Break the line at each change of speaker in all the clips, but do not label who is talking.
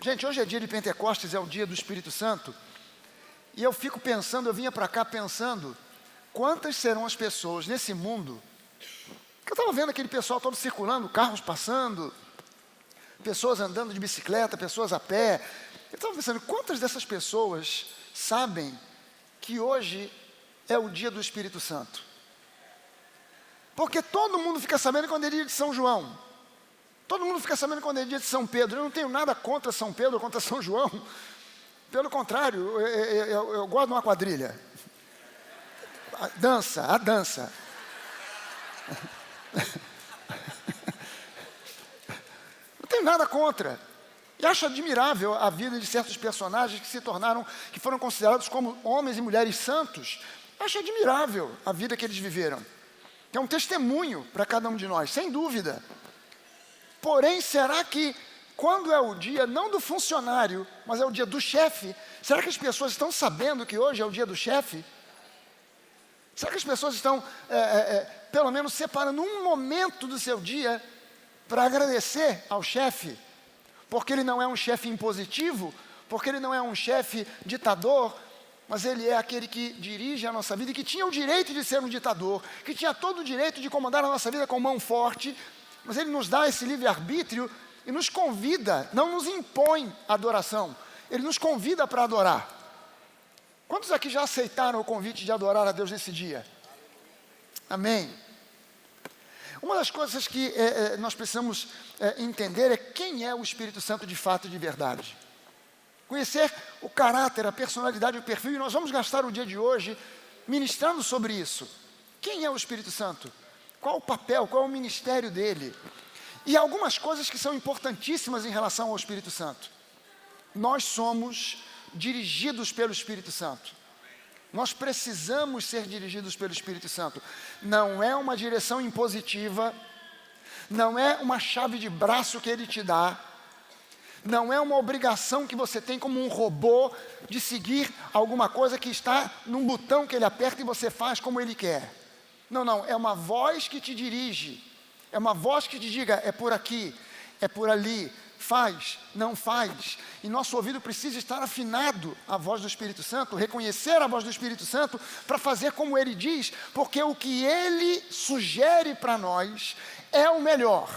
Gente, hoje é dia de Pentecostes, é o dia do Espírito Santo. E eu fico pensando, eu vinha para cá pensando, quantas serão as pessoas nesse mundo, que eu estava vendo aquele pessoal todo circulando, carros passando, pessoas andando de bicicleta, pessoas a pé. Eu estava pensando, quantas dessas pessoas sabem que hoje é o dia do Espírito Santo? Porque todo mundo fica sabendo quando é dia de São João. Todo mundo fica sabendo quando é dia de São Pedro. Eu não tenho nada contra São Pedro, contra São João. Pelo contrário, eu gosto de uma quadrilha. A dança. Não tenho nada contra. E acho admirável a vida de certos personagens que foram considerados como homens e mulheres santos. Acho admirável a vida que eles viveram. Que é um testemunho para cada um de nós, sem dúvida. Porém, será que quando é o dia, não do funcionário, mas é o dia do chefe, será que as pessoas estão sabendo que hoje é o dia do chefe? Será que as pessoas estão, pelo menos, separando um momento do seu dia para agradecer ao chefe? Porque ele não é um chefe impositivo, porque ele não é um chefe ditador, mas ele é aquele que dirige a nossa vida e que tinha o direito de ser um ditador, que tinha todo o direito de comandar a nossa vida com mão forte, mas ele nos dá esse livre-arbítrio e nos convida, não nos impõe a adoração, ele nos convida para adorar. Quantos aqui já aceitaram o convite de adorar a Deus nesse dia? Amém. Uma das coisas que nós precisamos entender é quem é o Espírito Santo de fato e de verdade. Conhecer o caráter, a personalidade, o perfil, e nós vamos gastar o dia de hoje ministrando sobre isso. Quem é o Espírito Santo? Qual o papel, qual é o ministério dele? E algumas coisas que são importantíssimas em relação ao Espírito Santo. Nós somos dirigidos pelo Espírito Santo. Nós precisamos ser dirigidos pelo Espírito Santo. Não é uma direção impositiva, não é uma chave de braço que ele te dá, não é uma obrigação que você tem como um robô de seguir alguma coisa que está num botão que ele aperta e você faz como ele quer. Não, é uma voz que te dirige, é uma voz que te diga, é por aqui, é por ali, faz, não faz. E nosso ouvido precisa estar afinado à voz do Espírito Santo, reconhecer a voz do Espírito Santo para fazer como ele diz, porque o que ele sugere para nós é o melhor.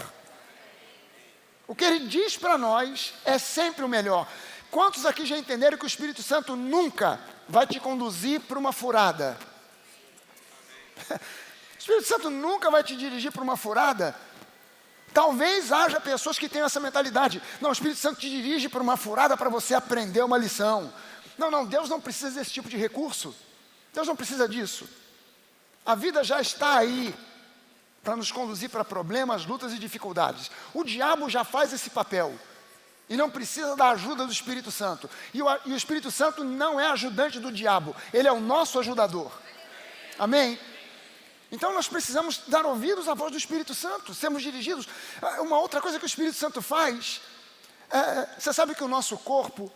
O que ele diz para nós é sempre o melhor. Quantos aqui já entenderam que o Espírito Santo nunca vai te conduzir para uma furada? O Espírito Santo nunca vai te dirigir para uma furada. Talvez haja pessoas que tenham essa mentalidade. Não, o Espírito Santo te dirige para uma furada para você aprender uma lição. Não, Deus não precisa desse tipo de recurso. Deus não precisa disso. A vida já está aí para nos conduzir para problemas, lutas e dificuldades. O diabo já faz esse papel. E não precisa da ajuda do Espírito Santo. E o Espírito Santo não é ajudante do diabo. Ele é o nosso ajudador. Amém? Então nós precisamos dar ouvidos à voz do Espírito Santo, sermos dirigidos. Uma outra coisa que o Espírito Santo faz, você sabe que o nosso corpo,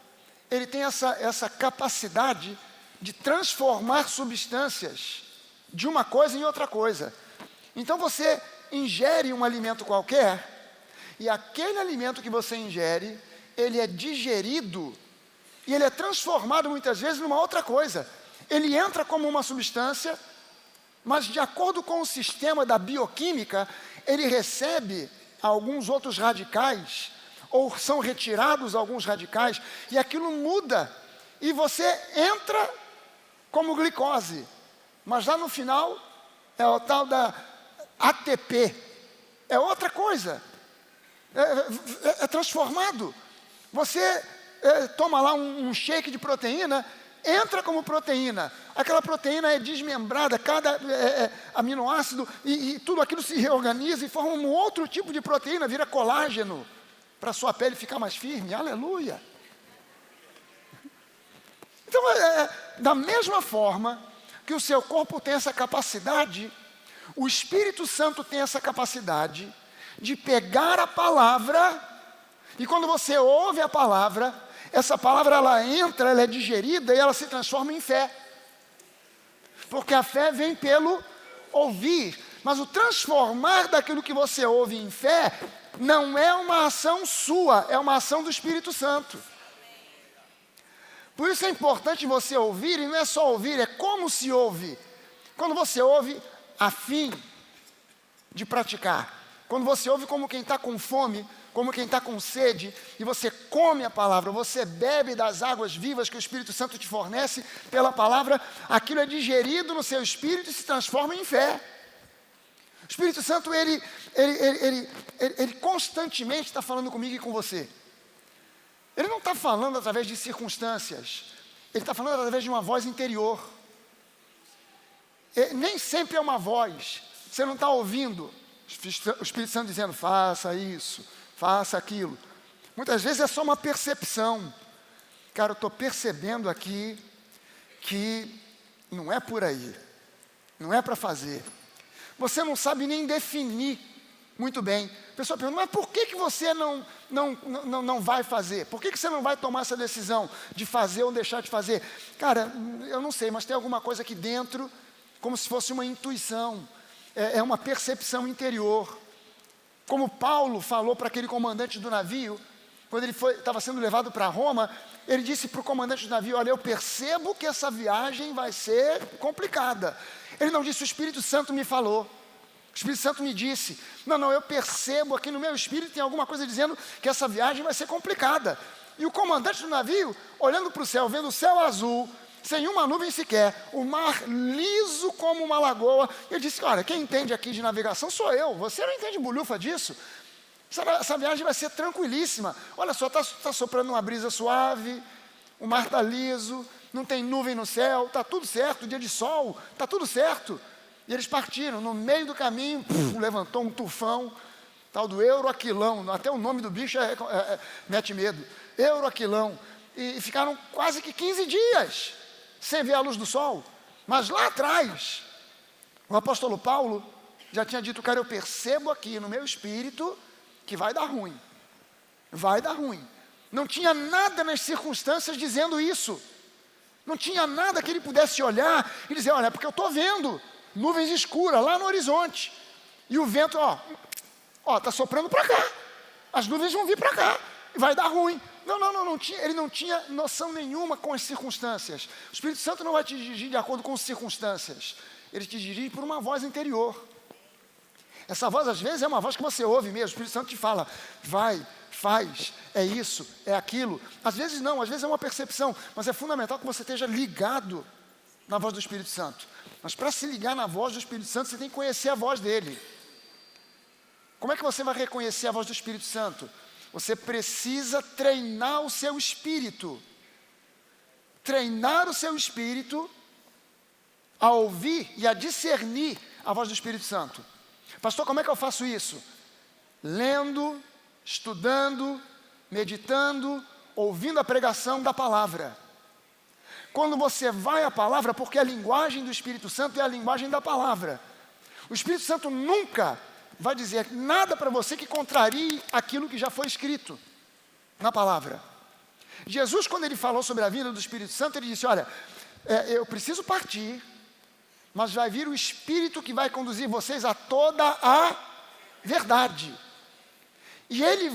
ele tem essa capacidade de transformar substâncias de uma coisa em outra coisa. Então você ingere um alimento qualquer, e aquele alimento que você ingere, ele é digerido, e ele é transformado muitas vezes numa outra coisa. Ele entra como uma substância, mas de acordo com o sistema da bioquímica, ele recebe alguns outros radicais, ou são retirados alguns radicais, e aquilo muda, e você entra como glicose, mas lá no final é o tal da ATP, é outra coisa, é transformado. Você toma lá um shake de proteína, entra como proteína, aquela proteína é desmembrada, cada aminoácido e tudo aquilo se reorganiza e forma um outro tipo de proteína, vira colágeno, para a sua pele ficar mais firme, aleluia. Então, da mesma forma que o seu corpo tem essa capacidade, o Espírito Santo tem essa capacidade de pegar a palavra, e quando você ouve a palavra, essa palavra ela entra, ela é digerida e ela se transforma em fé. Porque a fé vem pelo ouvir, mas o transformar daquilo que você ouve em fé não é uma ação sua, é uma ação do Espírito Santo. Por isso é importante você ouvir, e não é só ouvir, é como se ouve. Quando você ouve a fim de praticar. Quando você ouve como quem está com fome, como quem está com sede, e você come a palavra, você bebe das águas vivas que o Espírito Santo te fornece pela palavra, aquilo é digerido no seu espírito e se transforma em fé. O Espírito Santo, ele constantemente está falando comigo e com você. Ele não está falando através de circunstâncias, ele está falando através de uma voz interior. Nem sempre é uma voz, você não está ouvindo o Espírito Santo dizendo, faça isso, faça aquilo. Muitas vezes é só uma percepção. Cara, eu estou percebendo aqui que não é por aí, não é para fazer. Você não sabe nem definir muito bem. A pessoa pergunta, mas por que você não vai fazer? Por que você não vai tomar essa decisão de fazer ou deixar de fazer? Cara, eu não sei, mas tem alguma coisa aqui dentro, como se fosse uma intuição, é uma percepção interior. Como Paulo falou para aquele comandante do navio, quando ele estava sendo levado para Roma, ele disse para o comandante do navio, olha, eu percebo que essa viagem vai ser complicada. Ele não disse, o Espírito Santo me falou. O Espírito Santo me disse, não, eu percebo aqui no meu espírito, tem alguma coisa dizendo que essa viagem vai ser complicada. E o comandante do navio, olhando para o céu, vendo o céu azul, sem uma nuvem sequer, o mar liso como uma lagoa, ele disse, olha, quem entende aqui de navegação sou eu, você não entende bolhufa disso. Essa viagem vai ser tranquilíssima. Olha só, está soprando uma brisa suave, o mar está liso, não tem nuvem no céu, está tudo certo, dia de sol, está tudo certo. E eles partiram, no meio do caminho, levantou um tufão, tal do Euroaquilão, até o nome do bicho mete medo, Euroaquilão, e ficaram quase que 15 dias, sem ver a luz do sol. Mas lá atrás, o apóstolo Paulo já tinha dito, cara, eu percebo aqui no meu espírito que vai dar ruim, vai dar ruim. Não tinha nada nas circunstâncias dizendo isso, não tinha nada que ele pudesse olhar e dizer, olha, porque eu estou vendo nuvens escuras lá no horizonte, e o vento, está soprando para cá, as nuvens vão vir para cá, vai dar ruim. Não tinha, ele não tinha noção nenhuma com as circunstâncias. O Espírito Santo não vai te dirigir de acordo com as circunstâncias, ele te dirige por uma voz interior. Essa voz às vezes é uma voz que você ouve mesmo, o Espírito Santo te fala, vai, faz, é isso, é aquilo. Às vezes não, às vezes é uma percepção, mas é fundamental que você esteja ligado na voz do Espírito Santo. Mas para se ligar na voz do Espírito Santo, você tem que conhecer a voz dele. Como é que você vai reconhecer a voz do Espírito Santo? Você precisa treinar o seu espírito. Treinar o seu espírito a ouvir e a discernir a voz do Espírito Santo. Pastor, como é que eu faço isso? Lendo, estudando, meditando, ouvindo a pregação da palavra. Quando você vai à palavra, porque a linguagem do Espírito Santo é a linguagem da palavra. O Espírito Santo nunca vai dizer nada para você que contrarie aquilo que já foi escrito na palavra. Jesus, quando ele falou sobre a vinda do Espírito Santo, ele disse, olha, eu preciso partir, mas vai vir o Espírito que vai conduzir vocês a toda a verdade. E ele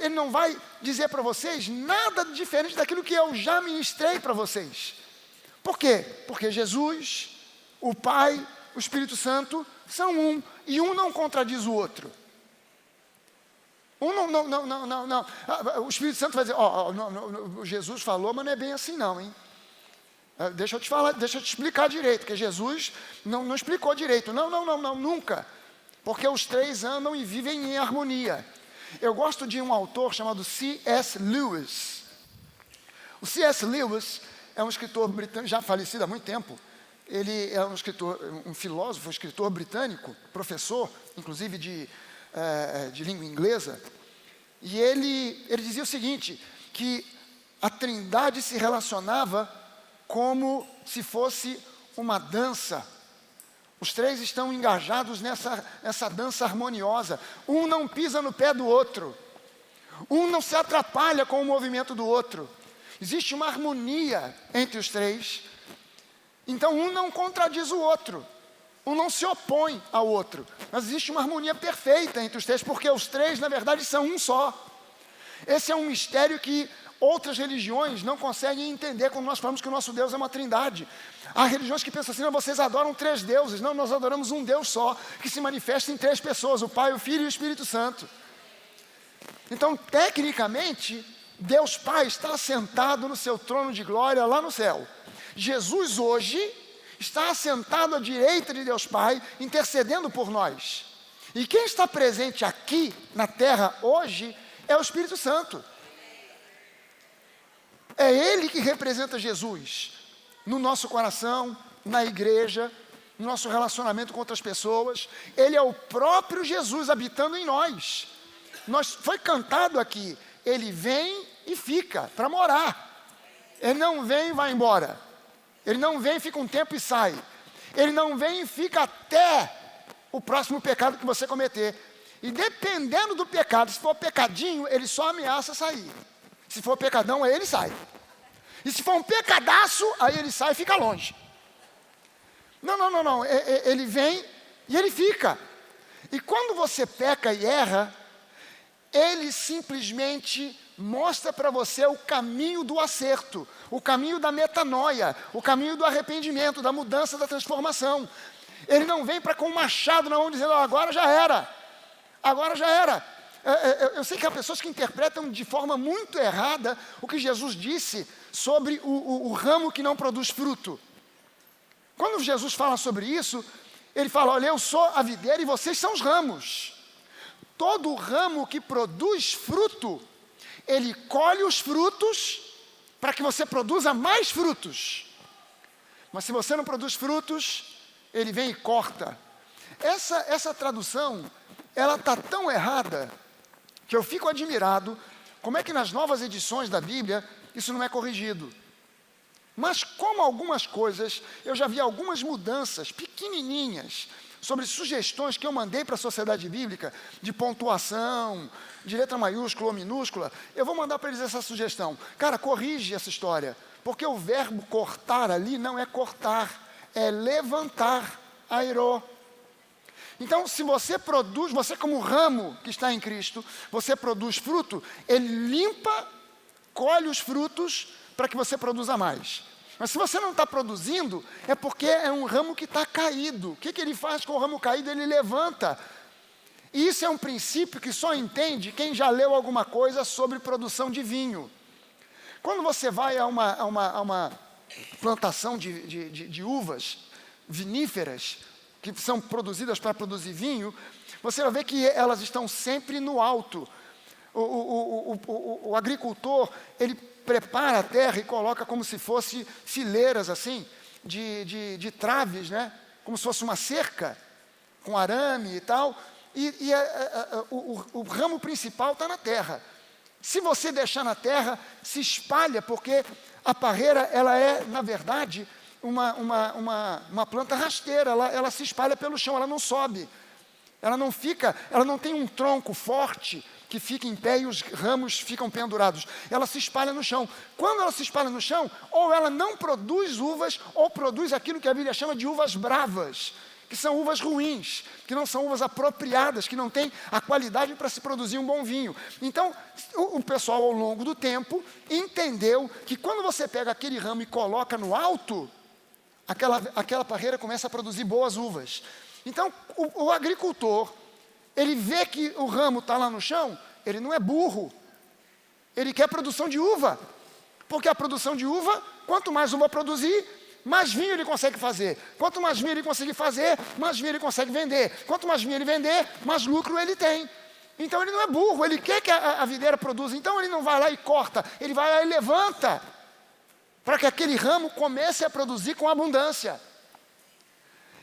não vai dizer para vocês nada diferente daquilo que eu já ministrei para vocês. Por quê? Porque Jesus, o Pai, o Espírito Santo são um, e um não contradiz o outro. Não. O Espírito Santo vai dizer, Jesus falou, mas não é bem assim não, hein? Deixa eu te explicar direito, porque Jesus não explicou direito. Não, nunca. Porque os três andam e vivem em harmonia. Eu gosto de um autor chamado C.S. Lewis. O C.S. Lewis é um escritor britânico, já falecido há muito tempo. Ele é um filósofo, escritor britânico, professor, inclusive de língua inglesa. E ele dizia o seguinte, que a Trindade se relacionava como se fosse uma dança. Os três estão engajados nessa dança harmoniosa. Um não pisa no pé do outro. Um não se atrapalha com o movimento do outro. Existe uma harmonia entre os três. Então um não contradiz o outro. Um não se opõe ao outro, mas existe uma harmonia perfeita entre os três, porque os três, na verdade, são um só. Esse é um mistério que outras religiões não conseguem entender quando nós falamos que o nosso Deus é uma trindade. Há religiões que pensam assim: não, vocês adoram 3 deuses. Não, nós adoramos um Deus só, que se manifesta em 3 pessoas, o Pai, o Filho e o Espírito Santo. Então, tecnicamente, Deus Pai está sentado no seu trono de glória lá no céu. Jesus hoje está assentado à direita de Deus Pai, intercedendo por nós. E quem está presente aqui na terra hoje é o Espírito Santo. É Ele que representa Jesus no nosso coração, na igreja, no nosso relacionamento com outras pessoas. Ele é o próprio Jesus habitando em nós. Foi cantado aqui, Ele vem e fica para morar. Ele não vem e vai embora. Ele não vem e fica um tempo e sai. Ele não vem e fica até o próximo pecado que você cometer. E dependendo do pecado, se for pecadinho, ele só ameaça sair. Se for pecadão, aí ele sai. E se for um pecadaço, aí ele sai e fica longe. Não. Ele vem e ele fica. E quando você peca e erra, ele simplesmente mostra para você o caminho do acerto, o caminho da metanoia, o caminho do arrependimento, da mudança, da transformação. Ele não vem para com um machado na mão dizendo: agora já era, agora já era. Eu sei que há pessoas que interpretam de forma muito errada o que Jesus disse sobre o ramo que não produz fruto. Quando Jesus fala sobre isso, ele fala: olha, eu sou a videira e vocês são os ramos. Todo ramo que produz fruto, ele colhe os frutos para que você produza mais frutos. Mas se você não produz frutos, ele vem e corta. Essa tradução, ela está tão errada, que eu fico admirado como é que nas novas edições da Bíblia isso não é corrigido. Mas como algumas coisas, eu já vi algumas mudanças pequenininhas sobre sugestões que eu mandei para a Sociedade Bíblica, de pontuação, de letra maiúscula ou minúscula, eu vou mandar para eles essa sugestão. Cara, corrige essa história, porque o verbo cortar ali não é cortar, é levantar, airô. Então, se você produz, você como ramo que está em Cristo, você produz fruto, ele limpa, colhe os frutos para que você produza mais. Mas se você não está produzindo, é porque é um ramo que está caído. O que ele faz com o ramo caído? Ele levanta. E isso é um princípio que só entende quem já leu alguma coisa sobre produção de vinho. Quando você vai a uma plantação de uvas viníferas, que são produzidas para produzir vinho, você vai ver que elas estão sempre no alto. O agricultor, ele prepara a terra e coloca como se fosse fileiras assim, de traves, né? Como se fosse uma cerca, com arame e tal, o ramo principal está na terra. Se você deixar na terra, se espalha, porque a parreira, ela é, na verdade, uma planta rasteira, ela se espalha pelo chão, ela não sobe. Ela não tem um tronco forte que fica em pé e os ramos ficam pendurados. Ela se espalha no chão. Quando ela se espalha no chão, ou ela não produz uvas, ou produz aquilo que a Bíblia chama de uvas bravas, que são uvas ruins, que não são uvas apropriadas, que não têm a qualidade para se produzir um bom vinho. Então, o pessoal, ao longo do tempo, entendeu que quando você pega aquele ramo e coloca no alto, aquela parreira começa a produzir boas uvas. Então, o agricultor, ele vê que o ramo está lá no chão, ele não é burro. Ele quer produção de uva. Porque a produção de uva, quanto mais uva produzir, mais vinho ele consegue fazer. Quanto mais vinho ele conseguir fazer, mais vinho ele consegue vender. Quanto mais vinho ele vender, mais lucro ele tem. Então ele não é burro, ele quer que a videira produza. Então ele não vai lá e corta, ele vai lá e levanta, para que aquele ramo comece a produzir com abundância.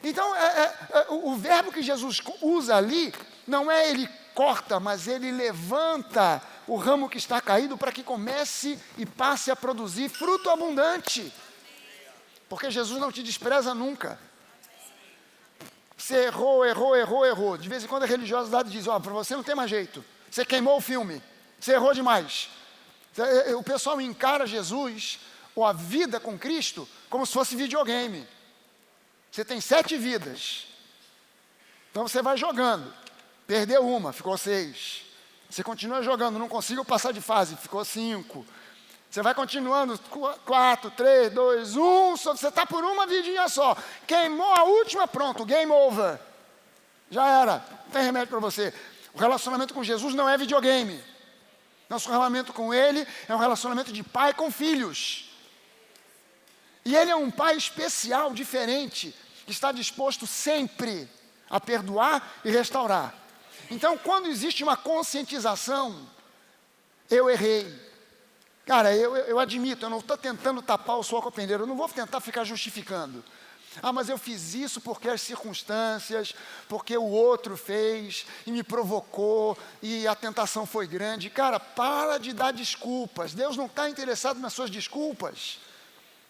Então, o verbo que Jesus usa ali, não é ele corta, mas ele levanta o ramo que está caído para que comece e passe a produzir fruto abundante. Porque Jesus não te despreza nunca. Você errou. De vez em quando a religiosidade diz: para você não tem mais jeito. Você queimou o filme. Você errou demais. O pessoal encara Jesus, ou a vida com Cristo, como se fosse videogame. Você tem 7 vidas. Então você vai jogando. Perdeu uma, ficou 6. Você continua jogando, não consigo passar de fase, ficou 5. Você vai continuando, 4, 3, 2, 1, você está por uma vidinha só. Queimou a última, pronto, game over. Já era, não tem remédio para você. O relacionamento com Jesus não é videogame. Nosso relacionamento com Ele é um relacionamento de pai com filhos. E Ele é um pai especial, diferente, que está disposto sempre a perdoar e restaurar. Então, quando existe uma conscientização, eu errei. Cara, eu admito, eu não estou tentando tapar o sol com a peneira, eu não vou tentar ficar justificando. Ah, mas eu fiz isso porque as circunstâncias, porque o outro fez e me provocou e a tentação foi grande. Cara, para de dar desculpas. Deus não está interessado nas suas desculpas.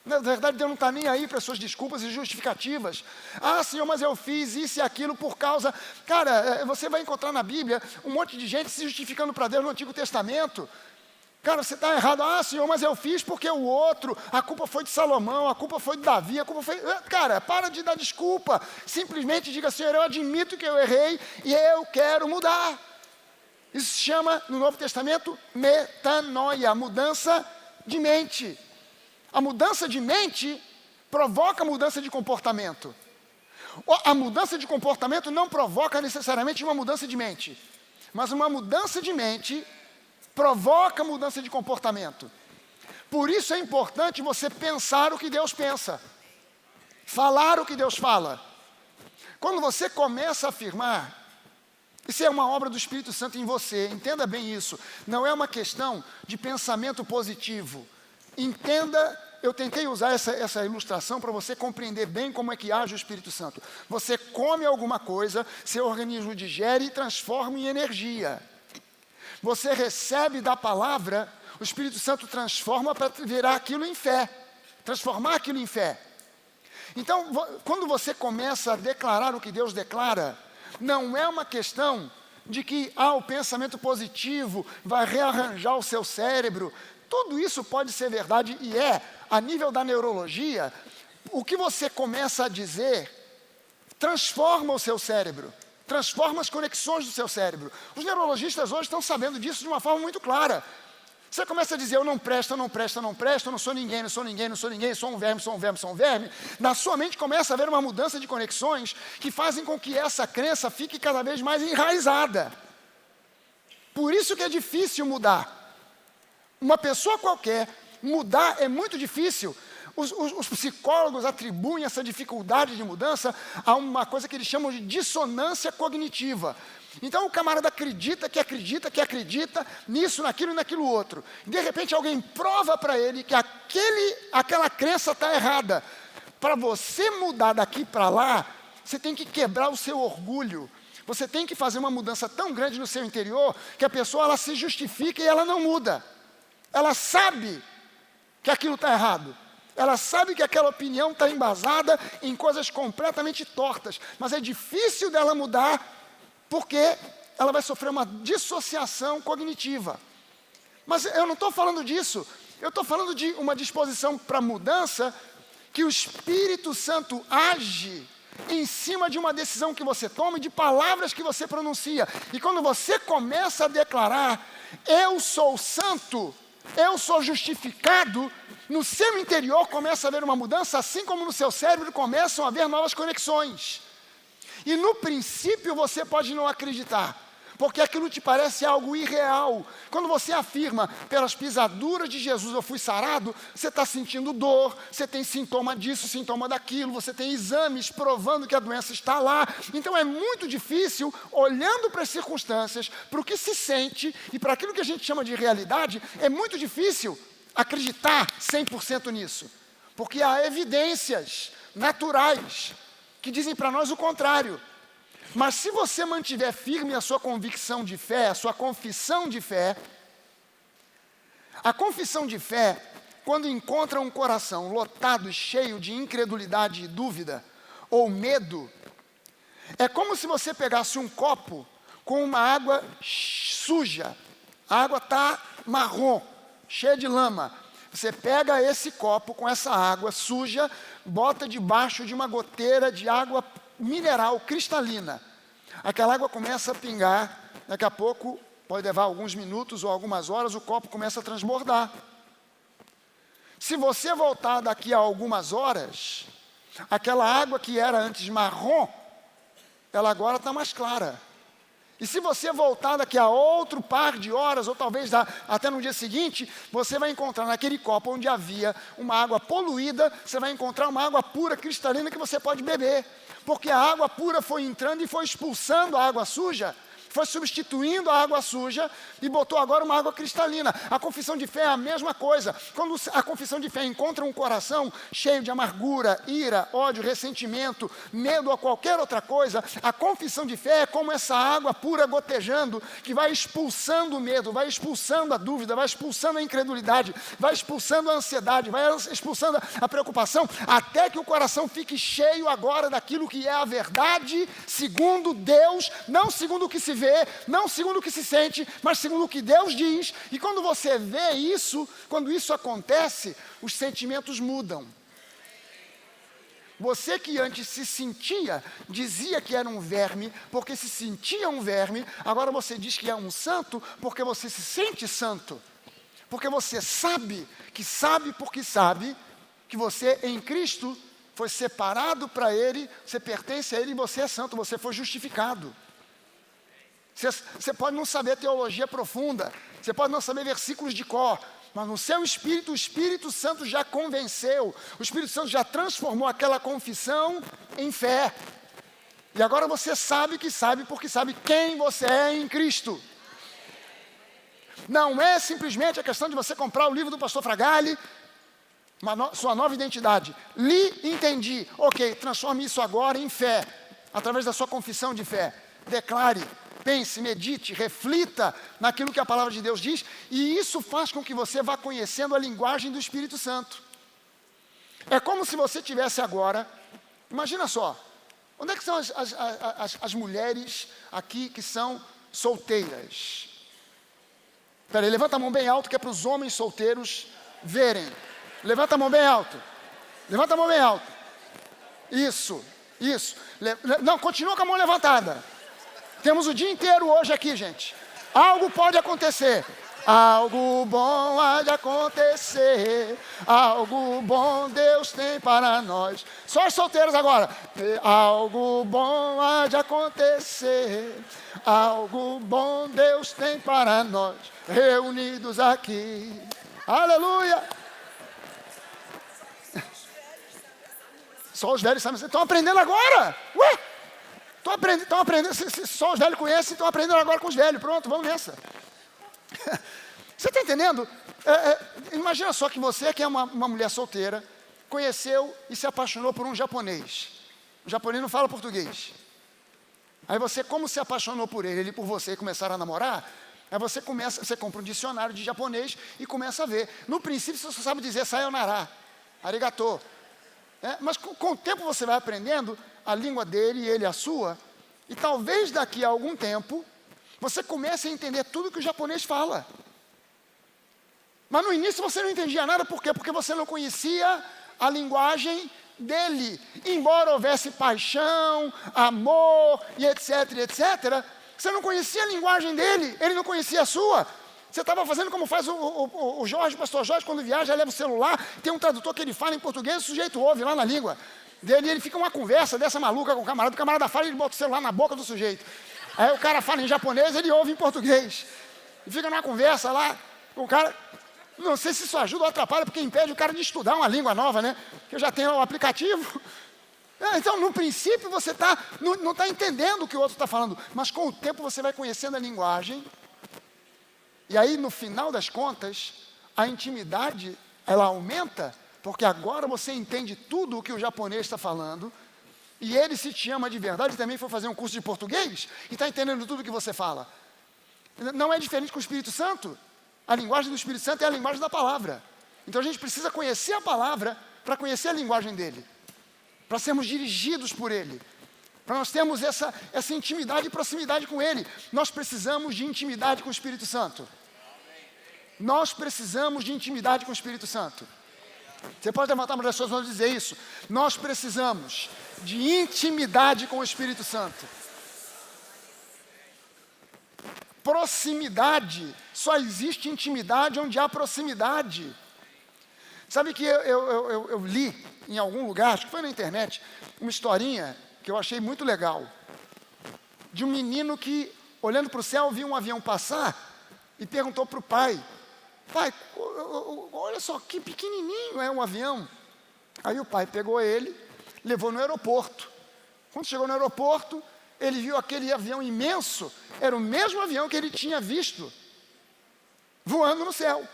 Na verdade, Deus não está nem aí para as suas desculpas e justificativas. Ah, Senhor, mas eu fiz isso e aquilo por causa... Cara, você vai encontrar na Bíblia um monte de gente se justificando para Deus no Antigo Testamento. Cara, você está errado. Ah, Senhor, mas eu fiz porque o outro, a culpa foi de Salomão, a culpa foi de Davi, a culpa foi... Cara, para de dar desculpa. Simplesmente diga, Senhor, eu admito que eu errei e eu quero mudar. Isso se chama, no Novo Testamento, metanoia, mudança de mente. A mudança de mente provoca mudança de comportamento. A mudança de comportamento não provoca necessariamente uma mudança de mente. Mas uma mudança de mente provoca mudança de comportamento. Por isso é importante você pensar o que Deus pensa. Falar o que Deus fala. Quando você começa a afirmar, isso é uma obra do Espírito Santo em você, entenda bem isso. Não é uma questão de pensamento positivo. Entenda, eu tentei usar essa ilustração para você compreender bem como é que age o Espírito Santo. Você come alguma coisa, seu organismo digere e transforma em energia. Você recebe da palavra, o Espírito Santo transforma para virar aquilo em fé, transformar aquilo em fé. Então, quando você começa a declarar o que Deus declara, não é uma questão de que o pensamento positivo vai rearranjar o seu cérebro. Tudo isso pode ser verdade e a nível da neurologia, o que você começa a dizer transforma o seu cérebro. Transforma as conexões do seu cérebro. Os neurologistas hoje estão sabendo disso de uma forma muito clara. Você começa a dizer, eu não presto, eu não presto, eu não presto, eu não sou ninguém, não sou ninguém, não sou ninguém, sou um verme, sou um verme, sou um verme. Na sua mente começa a haver uma mudança de conexões que fazem com que essa crença fique cada vez mais enraizada. Por isso que é difícil mudar. Uma pessoa qualquer, mudar é muito difícil. Os psicólogos atribuem essa dificuldade de mudança a uma coisa que eles chamam de dissonância cognitiva. Então o camarada acredita nisso, naquilo e naquilo outro. De repente alguém prova para ele que aquela crença está errada. Para você mudar daqui para lá, você tem que quebrar o seu orgulho. Você tem que fazer uma mudança tão grande no seu interior que a pessoa ela se justifica e ela não muda. Ela sabe que aquilo está errado. Ela sabe que aquela opinião está embasada em coisas completamente tortas. Mas é difícil dela mudar porque ela vai sofrer uma dissociação cognitiva. Mas eu não estou falando disso. Eu estou falando de uma disposição para mudança que o Espírito Santo age em cima de uma decisão que você toma e de palavras que você pronuncia. E quando você começa a declarar, eu sou santo, eu sou justificado, no seu interior começa a haver uma mudança, assim como no seu cérebro começam a haver novas conexões. E no princípio você pode não acreditar, porque aquilo te parece algo irreal. Quando você afirma, pelas pisaduras de Jesus eu fui sarado, você está sentindo dor, você tem sintoma disso, sintoma daquilo, você tem exames provando que a doença está lá. Então é muito difícil, olhando para as circunstâncias, para o que se sente e para aquilo que a gente chama de realidade, é muito difícil acreditar 100% nisso. Porque há evidências naturais que dizem para nós o contrário. Mas se você mantiver firme a sua convicção de fé, a sua confissão de fé, a confissão de fé, quando encontra um coração lotado, cheio de incredulidade e dúvida, ou medo, é como se você pegasse um copo com uma água suja, a água está marrom, cheia de lama. Você pega esse copo com essa água suja, bota debaixo de uma goteira de água mineral cristalina. Aquela água começa a pingar, daqui a pouco, pode levar alguns minutos ou algumas horas, o copo começa a transbordar. Se você voltar daqui a algumas horas, aquela água que era antes marrom, ela agora está mais clara. E se você voltar daqui a outro par de horas, ou talvez até no dia seguinte, você vai encontrar naquele copo onde havia uma água poluída, você vai encontrar uma água pura, cristalina, que você pode beber. Porque a água pura foi entrando e foi expulsando a água suja, foi substituindo a água suja e botou agora uma água cristalina. A confissão de fé é a mesma coisa. Quando a confissão de fé encontra um coração cheio de amargura, ira, ódio, ressentimento, medo ou qualquer outra coisa, a confissão de fé é como essa água pura gotejando, que vai expulsando o medo, vai expulsando a dúvida, vai expulsando a incredulidade, vai expulsando a ansiedade, vai expulsando a preocupação, até que o coração fique cheio agora daquilo que é a verdade, segundo Deus, não segundo o que se vê, não segundo o que se sente, mas segundo o que Deus diz. E quando você vê isso, quando isso acontece, os sentimentos mudam. Você que antes se sentia, dizia que era um verme, porque se sentia um verme, agora você diz que é um santo, porque você se sente santo. Porque você sabe porque sabe, que você em Cristo foi separado para Ele, você pertence a Ele e você é santo, você foi justificado. Você pode não saber teologia profunda, você pode não saber versículos de cor, mas no seu espírito, o Espírito Santo já convenceu, o Espírito Santo já transformou aquela confissão em fé. E agora você sabe porque sabe quem você é em Cristo. Não é simplesmente a questão de você comprar o livro do pastor Fragale, sua nova identidade. Li, entendi. Ok, transforme isso agora em fé, através da sua confissão de fé. Declare. Pense, medite, reflita naquilo que a palavra de Deus diz, e isso faz com que você vá conhecendo a linguagem do Espírito Santo. É como se você tivesse agora, imagina só, onde é que são as mulheres aqui que são solteiras? Espera aí, levanta a mão bem alto, que é para os homens solteiros verem. Levanta a mão bem alto. Levanta a mão bem alto. Isso. Não, continua com a mão levantada. Temos o dia inteiro hoje aqui, gente. Algo pode acontecer. Algo bom há de acontecer. Algo bom Deus tem para nós. Só os solteiros agora. Algo bom há de acontecer. Algo bom Deus tem para nós. Reunidos aqui. Aleluia. Só os velhos sabem. Estão aprendendo agora. Ué? Estão aprendendo, se só os velhos conhecem, estão aprendendo agora com os velhos. Pronto, vamos nessa. Você está entendendo? Imagina só que você, que é uma mulher solteira, conheceu e se apaixonou por um japonês. O japonês não fala português. Aí você, como se apaixonou por ele por você e começaram a namorar, aí você compra um dicionário de japonês e começa a ver. No princípio você só sabe dizer sayonara, arigato. Mas com o tempo você vai aprendendo a língua dele e ele a sua, e talvez daqui a algum tempo, você comece a entender tudo que o japonês fala. Mas no início você não entendia nada, por quê? Porque você não conhecia a linguagem dele. Embora houvesse paixão, amor, e etc, você não conhecia a linguagem dele, ele não conhecia a sua. Você estava fazendo como faz o Jorge, o pastor Jorge, quando viaja, leva o celular, tem um tradutor que ele fala em português, o sujeito ouve lá na língua dele, ele fica uma conversa dessa maluca com o camarada fala e ele bota o celular na boca do sujeito. Aí o cara fala em japonês, ele ouve em português. E fica numa conversa lá, o cara, não sei se isso ajuda ou atrapalha, porque impede o cara de estudar uma língua nova, né? Que eu já tenho o aplicativo. Então, no princípio, você não está entendendo o que o outro está falando, mas com o tempo você vai conhecendo a linguagem, e aí, no final das contas, a intimidade, ela aumenta, porque agora você entende tudo o que o japonês está falando, e ele se te ama de verdade, e também foi fazer um curso de português, e está entendendo tudo o que você fala. Não é diferente com o Espírito Santo. A linguagem do Espírito Santo é a linguagem da palavra. Então a gente precisa conhecer a palavra para conhecer a linguagem dele, para sermos dirigidos por ele, para nós termos essa intimidade e proximidade com ele. Nós precisamos de intimidade com o Espírito Santo. Nós precisamos de intimidade com o Espírito Santo. Você pode levantar uma das suas mãos e dizer isso. Nós precisamos de intimidade com o Espírito Santo. Proximidade, só existe intimidade onde há proximidade. Sabe que eu li em algum lugar, acho que foi na internet, uma historinha que eu achei muito legal. De um menino que, olhando para o céu, viu um avião passar e perguntou para o pai: pai, olha só, que pequenininho é um avião. Aí o pai pegou ele, levou no aeroporto. Quando chegou no aeroporto, ele viu aquele avião imenso, era o mesmo avião que ele tinha visto, voando no céu.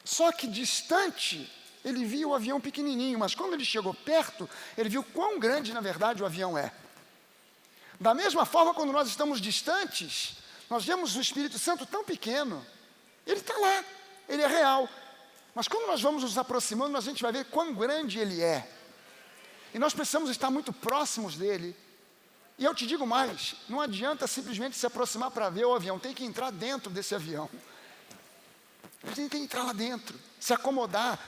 Só que distante, ele viu o avião pequenininho, mas quando ele chegou perto, ele viu quão grande, na verdade, o avião é. Da mesma forma, quando nós estamos distantes, nós vemos o Espírito Santo tão pequeno. Ele está lá, ele é real. Mas quando nós vamos nos aproximando, a gente vai ver quão grande ele é. E nós precisamos estar muito próximos dele. E eu te digo mais, não adianta simplesmente se aproximar para ver o avião, tem que entrar dentro desse avião. A gente tem que entrar lá dentro, se acomodar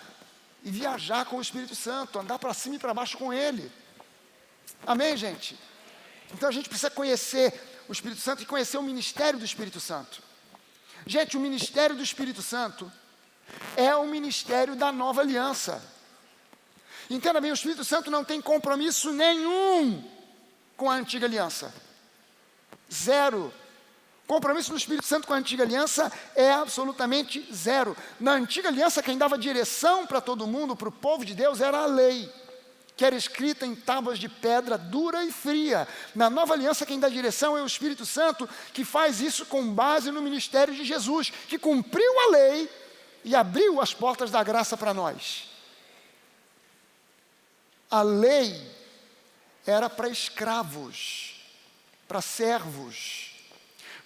e viajar com o Espírito Santo, andar para cima e para baixo com ele. Amém, gente? Então a gente precisa conhecer o Espírito Santo e conhecer o ministério do Espírito Santo. Gente, o ministério do Espírito Santo é o ministério da nova aliança. Entenda bem, o Espírito Santo não tem compromisso nenhum com a antiga aliança. Zero. Compromisso do Espírito Santo com a antiga aliança é absolutamente zero. Na antiga aliança, quem dava direção para todo mundo, para o povo de Deus, era a lei, que era escrita em tábuas de pedra dura e fria. Na nova aliança, quem dá direção é o Espírito Santo, que faz isso com base no ministério de Jesus, que cumpriu a lei e abriu as portas da graça para nós. A lei era para escravos, para servos.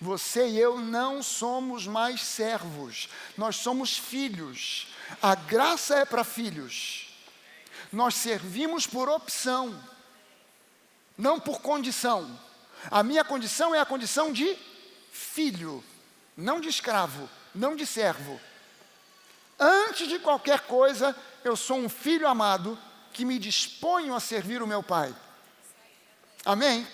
Você e eu não somos mais servos, nós somos filhos. A graça é para filhos. Nós servimos por opção, não por condição. A minha condição é a condição de filho, não de escravo, não de servo. Antes de qualquer coisa, eu sou um filho amado que me disponho a servir o meu pai. Amém?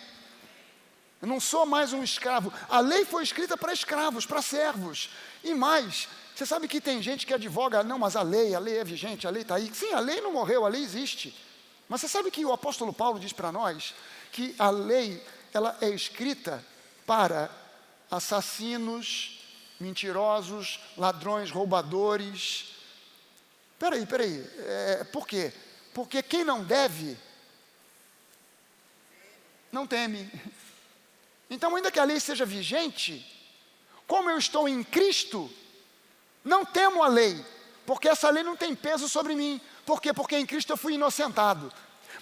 Eu não sou mais um escravo. A lei foi escrita para escravos, para servos. E mais, você sabe que tem gente que advoga, não, mas a lei é vigente, a lei está aí. Sim, a lei não morreu, a lei existe. Mas você sabe que o apóstolo Paulo diz para nós que a lei, ela é escrita para assassinos, mentirosos, ladrões, roubadores. Peraí, por quê? Porque quem não deve, não teme. Então, ainda que a lei seja vigente, como eu estou em Cristo, não temo a lei, porque essa lei não tem peso sobre mim. Por quê? Porque em Cristo eu fui inocentado.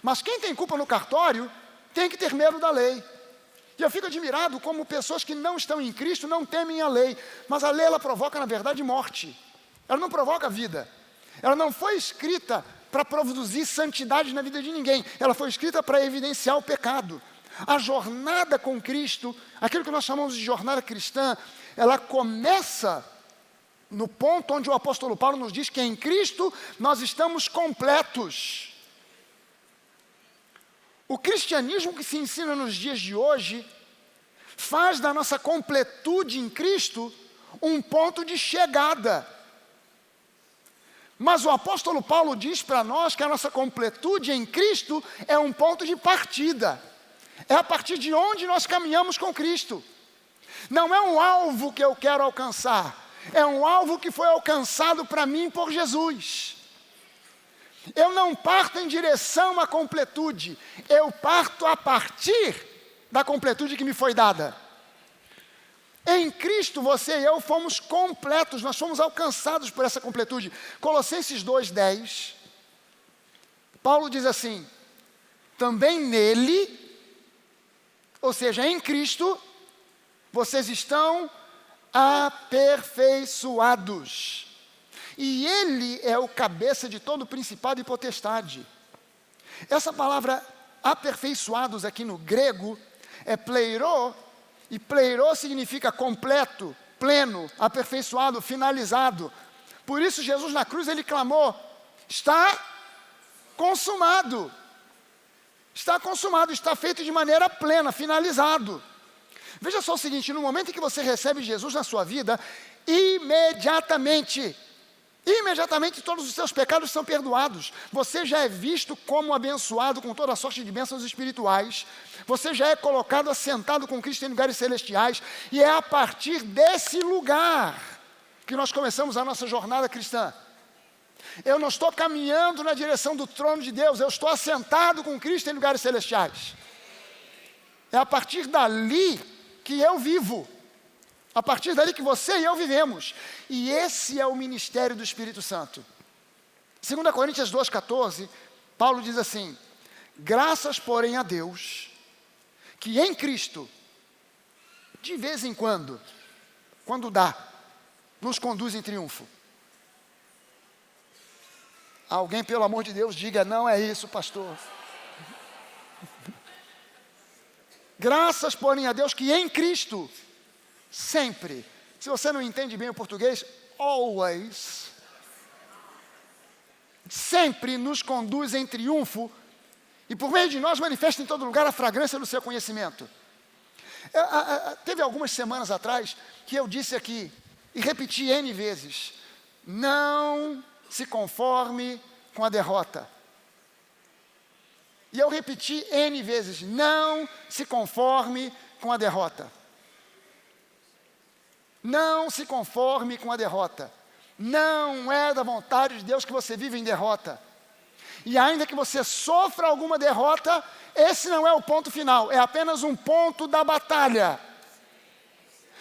Mas quem tem culpa no cartório, tem que ter medo da lei. E eu fico admirado como pessoas que não estão em Cristo não temem a lei. Mas a lei, ela provoca, na verdade, morte. Ela não provoca vida. Ela não foi escrita para produzir santidade na vida de ninguém. Ela foi escrita para evidenciar o pecado. A jornada com Cristo, aquilo que nós chamamos de jornada cristã, ela começa no ponto onde o apóstolo Paulo nos diz que em Cristo nós estamos completos. O cristianismo que se ensina nos dias de hoje faz da nossa completude em Cristo um ponto de chegada. Mas o apóstolo Paulo diz para nós que a nossa completude em Cristo é um ponto de partida. É a partir de onde nós caminhamos com Cristo. Não é um alvo que eu quero alcançar, é um alvo que foi alcançado para mim por Jesus. Eu não parto em direção à completude, eu parto a partir da completude que me foi dada. Em Cristo, você e eu fomos completos, nós fomos alcançados por essa completude. Colossenses 2:10, Paulo diz assim: também nele, ou seja, em Cristo, vocês estão aperfeiçoados. E Ele é o cabeça de todo principado e potestade. Essa palavra aperfeiçoados aqui no grego é pleiro, e pleiro significa completo, pleno, aperfeiçoado, finalizado. Por isso Jesus na cruz, ele clamou, está consumado. Está consumado, está feito de maneira plena, finalizado. Veja só o seguinte, no momento em que você recebe Jesus na sua vida, imediatamente todos os seus pecados são perdoados. Você já é visto como abençoado com toda a sorte de bênçãos espirituais. Você já é colocado assentado com Cristo em lugares celestiais. E é a partir desse lugar que nós começamos a nossa jornada cristã. Eu não estou caminhando na direção do trono de Deus, eu estou assentado com Cristo em lugares celestiais. É a partir dali que eu vivo. A partir dali que você e eu vivemos. E esse é o ministério do Espírito Santo. 2 Coríntios 2,14, Paulo diz assim, graças, porém, a Deus, que em Cristo, de vez em quando dá, nos conduz em triunfo. Alguém, pelo amor de Deus, diga, não é isso, pastor. Graças, porém, a Deus, que em Cristo, sempre, se você não entende bem o português, always, sempre nos conduz em triunfo e por meio de nós manifesta em todo lugar a fragrância do seu conhecimento. Teve algumas semanas atrás que eu disse aqui e repeti N vezes, não se conforme com a derrota. E eu repeti N vezes, não se conforme com a derrota. Não se conforme com a derrota. Não é da vontade de Deus que você vive em derrota. E ainda que você sofra alguma derrota, esse não é o ponto final, é apenas um ponto da batalha.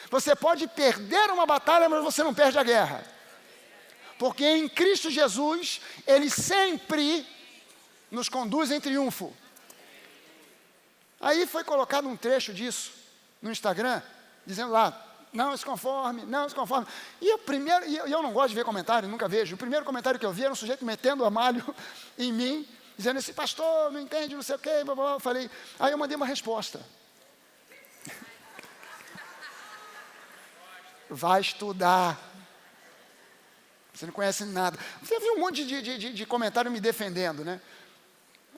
Você pode perder uma batalha, mas você não perde a guerra. Porque em Cristo Jesus, Ele sempre nos conduz em triunfo. Aí foi colocado um trecho disso no Instagram, dizendo lá, não se conforme, não se conforme. E eu não gosto de ver comentário, nunca vejo. O primeiro comentário que eu vi era um sujeito metendo a malho em mim, dizendo assim, pastor, não entende, não sei o quê, blá, blá, blá. Eu falei, aí eu mandei uma resposta. Vai estudar. Você não conhece nada. Você viu um monte de comentário me defendendo, né?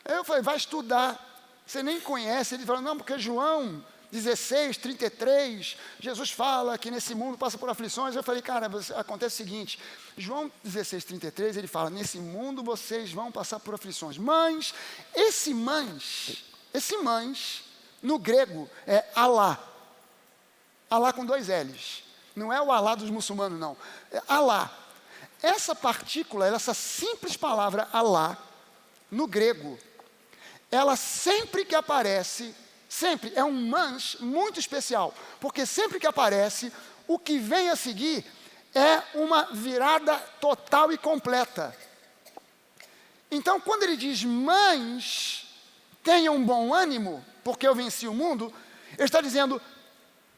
Aí eu falei, vai estudar. Você nem conhece. Ele falou, não, porque João 16, 33, Jesus fala que nesse mundo passa por aflições. Eu falei, cara, acontece o seguinte, João 16, 33, ele fala, nesse mundo vocês vão passar por aflições. Mas, esse mães, no grego, é Alá. Alá com 2 L's. Não é o Alá dos muçulmanos, não. É Alá. Essa partícula, essa simples palavra Alá, no grego, ela sempre que aparece, sempre, é um mans muito especial, porque sempre que aparece, o que vem a seguir é uma virada total e completa. Então, quando ele diz, mães, tenham bom ânimo, porque eu venci o mundo, ele está dizendo,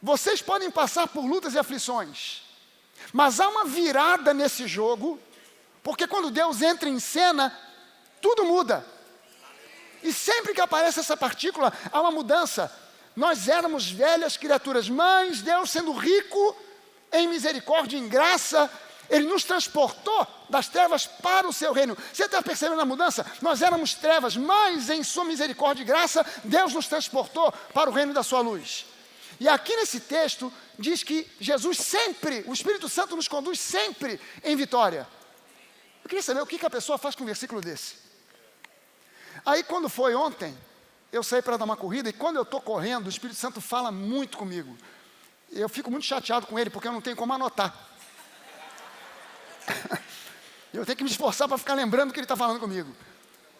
vocês podem passar por lutas e aflições, mas há uma virada nesse jogo, porque quando Deus entra em cena, tudo muda. E sempre que aparece essa partícula, há uma mudança. Nós éramos velhas criaturas, mas Deus, sendo rico em misericórdia e em graça, Ele nos transportou das trevas para o seu reino. Você está percebendo a mudança? Nós éramos trevas, mas em sua misericórdia e graça, Deus nos transportou para o reino da sua luz. E aqui nesse texto, diz que Jesus sempre, o Espírito Santo nos conduz sempre em vitória. Eu queria saber o que a pessoa faz com um versículo desse. Aí quando foi ontem, eu saí para dar uma corrida, e quando eu estou correndo, o Espírito Santo fala muito comigo. Eu fico muito chateado com ele, porque eu não tenho como anotar. Eu tenho que me esforçar para ficar lembrando o que ele está falando comigo.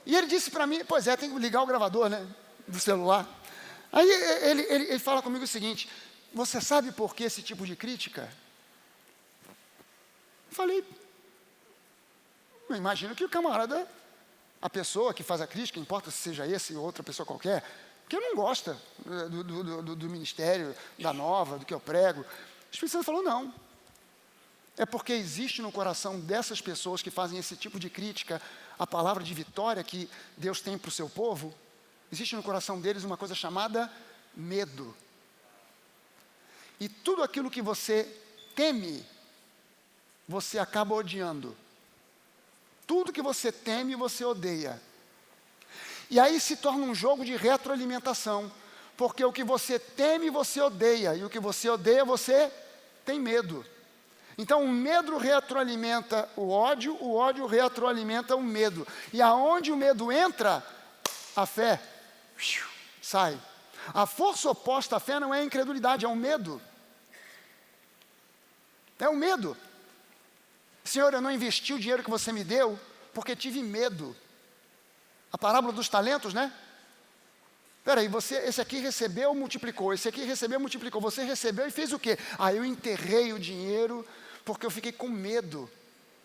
E ele disse para mim, pois é, tem que ligar o gravador, né, do celular. Aí ele fala comigo o seguinte, você sabe por que esse tipo de crítica? Eu falei, eu imagino que o camarada, a pessoa que faz a crítica, importa se seja esse ou outra pessoa qualquer, que não gosta do ministério, da nova, do que eu prego. O Espírito Santo falou, não. É porque existe no coração dessas pessoas que fazem esse tipo de crítica, a palavra de vitória que Deus tem para o seu povo, existe no coração deles uma coisa chamada medo. E tudo aquilo que você teme, você acaba odiando. Tudo que você teme, você odeia. E aí se torna um jogo de retroalimentação, porque o que você teme, você odeia, e o que você odeia, você tem medo. Então o medo retroalimenta o ódio retroalimenta o medo. E aonde o medo entra, a fé sai. A força oposta à fé não é a incredulidade, é o medo. É o medo. Senhor, eu não investi o dinheiro que você me deu, porque tive medo. A parábola dos talentos, né? Peraí, esse aqui recebeu, multiplicou, esse aqui recebeu, multiplicou, você recebeu e fez o quê? Eu enterrei o dinheiro, porque eu fiquei com medo.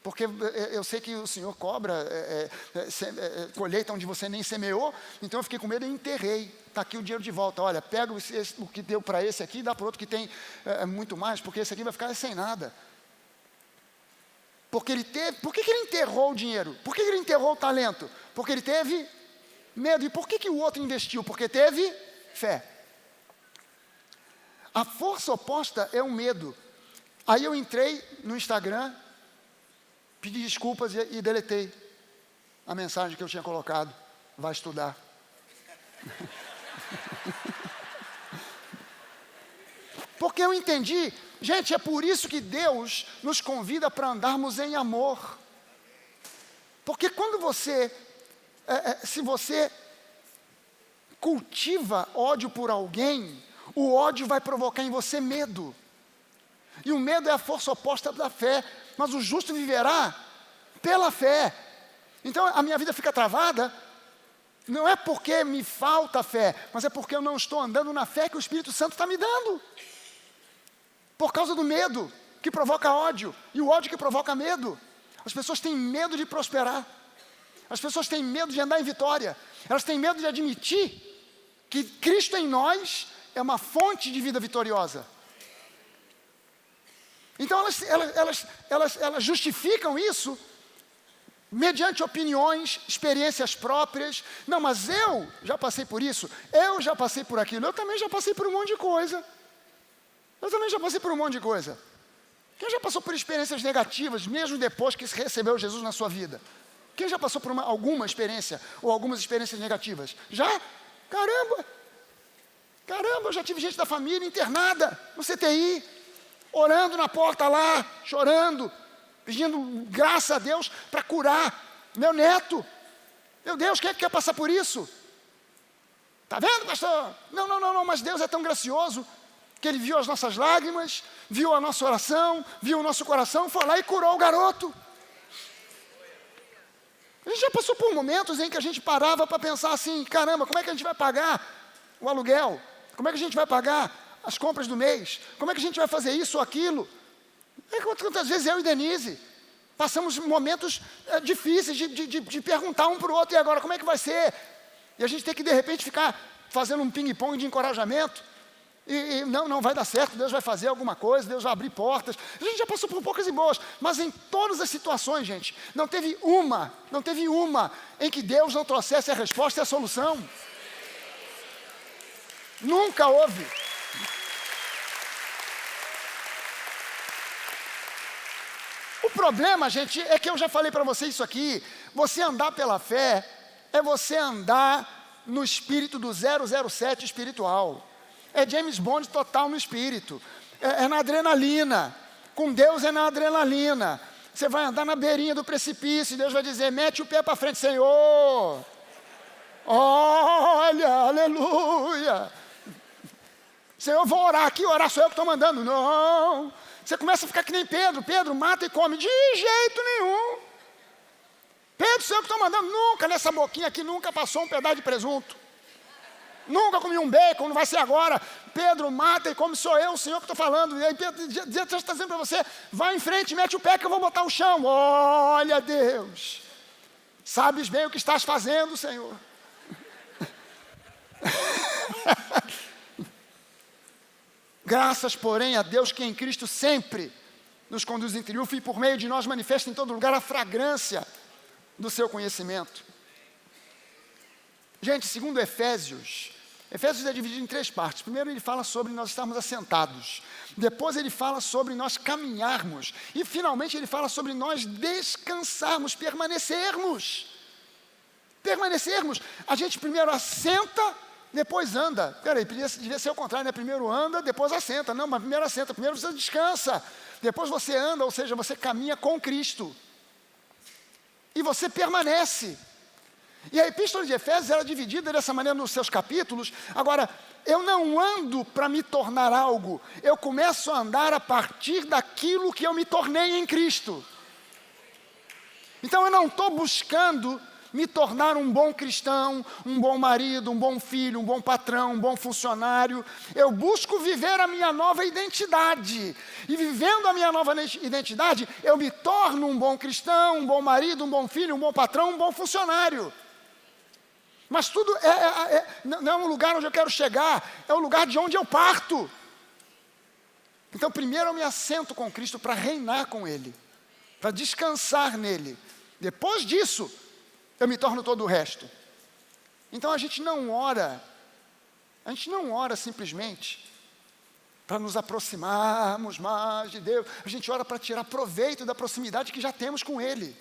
Porque eu sei que o Senhor cobra colheita onde você nem semeou, então eu fiquei com medo e enterrei. Está aqui o dinheiro de volta. Olha, pega o que deu para esse aqui e dá para outro que tem muito mais, porque esse aqui vai ficar sem nada. Porque ele teve. Por que ele enterrou o dinheiro? Por que ele enterrou o talento? Porque ele teve medo. E por que o outro investiu? Porque teve fé. A força oposta é o medo. Aí eu entrei no Instagram, pedi desculpas e deletei a mensagem que eu tinha colocado. Vai estudar. Porque eu entendi, gente, é por isso que Deus nos convida para andarmos em amor. Porque quando se você cultiva ódio por alguém, o ódio vai provocar em você medo. E o medo é a força oposta da fé, mas o justo viverá pela fé. Então a minha vida fica travada, não é porque me falta fé, mas é porque eu não estou andando na fé que o Espírito Santo está me dando. Por causa do medo, que provoca ódio, e o ódio que provoca medo. As pessoas têm medo de prosperar. As pessoas têm medo de andar em vitória. Elas têm medo de admitir que Cristo em nós é uma fonte de vida vitoriosa. Então elas justificam isso mediante opiniões, experiências próprias. Não, mas eu já passei por isso, eu já passei por aquilo, eu também já passei por um monte de coisa. Quem já passou por experiências negativas, mesmo depois que recebeu Jesus na sua vida? Quem já passou por alguma experiência, ou algumas experiências negativas? Já? Caramba, eu já tive gente da família internada no CTI, orando na porta lá, chorando, pedindo graça a Deus para curar meu neto. Meu Deus, quem é que quer passar por isso? Está vendo, pastor? Não, mas Deus é tão gracioso, que Ele viu as nossas lágrimas, viu a nossa oração, viu o nosso coração, foi lá e curou o garoto. A gente já passou por momentos em que a gente parava para pensar assim, caramba, como é que a gente vai pagar o aluguel? Como é que a gente vai pagar as compras do mês? Como é que a gente vai fazer isso ou aquilo? Quantas vezes eu e Denise passamos momentos difíceis de perguntar um para o outro, e agora como é que vai ser? E a gente tem que de repente ficar fazendo um ping-pong de encorajamento. E não vai dar certo, Deus vai fazer alguma coisa, Deus vai abrir portas. A gente já passou por poucas e boas, mas em todas as situações, gente, não teve uma em que Deus não trouxesse a resposta e a solução. Nunca houve. O problema, gente, é que eu já falei para você isso aqui. Você andar pela fé é você andar no espírito do 007 espiritual. É James Bond total no espírito. É na adrenalina. Com Deus é na adrenalina. Você vai andar na beirinha do precipício e Deus vai dizer, mete o pé para frente, Senhor. Olha, aleluia. Senhor, vou orar aqui, orar sou eu que estou mandando. Não. Você começa a ficar que nem Pedro. Pedro, mata e come. De jeito nenhum. Pedro, sou eu que estou mandando. Nunca nessa boquinha aqui, nunca passou um pedaço de presunto. Nunca comi um bacon, não vai ser agora. Pedro, mata e come, sou eu, o Senhor que estou falando. E aí Pedro está dizendo para você, vai em frente, mete o pé que eu vou botar o chão. Olha, Deus, sabes bem o que estás fazendo, Senhor. Graças, porém, a Deus que em Cristo sempre nos conduz em triunfo e por meio de nós manifesta em todo lugar a fragrância do seu conhecimento. Gente, segundo Efésios, Efésios é dividido em 3 partes. Primeiro ele fala sobre nós estarmos assentados. Depois ele fala sobre nós caminharmos. E finalmente ele fala sobre nós descansarmos, permanecermos. Permanecermos. A gente primeiro assenta, depois anda. Peraí, devia ser o contrário, né? Primeiro anda, depois assenta. Não, mas primeiro assenta, primeiro você descansa. Depois você anda, ou seja, você caminha com Cristo. E você permanece. E a Epístola de Efésios era dividida dessa maneira nos seus capítulos. Agora, eu não ando para me tornar algo. Eu começo a andar a partir daquilo que eu me tornei em Cristo. Então eu não estou buscando me tornar um bom cristão, um bom marido, um bom filho, um bom patrão, um bom funcionário. Eu busco viver a minha nova identidade. E vivendo a minha nova identidade, eu me torno um bom cristão, um bom marido, um bom filho, um bom patrão, um bom funcionário. Mas tudo não é um lugar onde eu quero chegar, é o lugar de onde eu parto. Então primeiro eu me assento com Cristo para reinar com Ele, para descansar nele. Depois disso, eu me torno todo o resto. Então a gente não ora simplesmente para nos aproximarmos mais de Deus. A gente ora para tirar proveito da proximidade que já temos com Ele.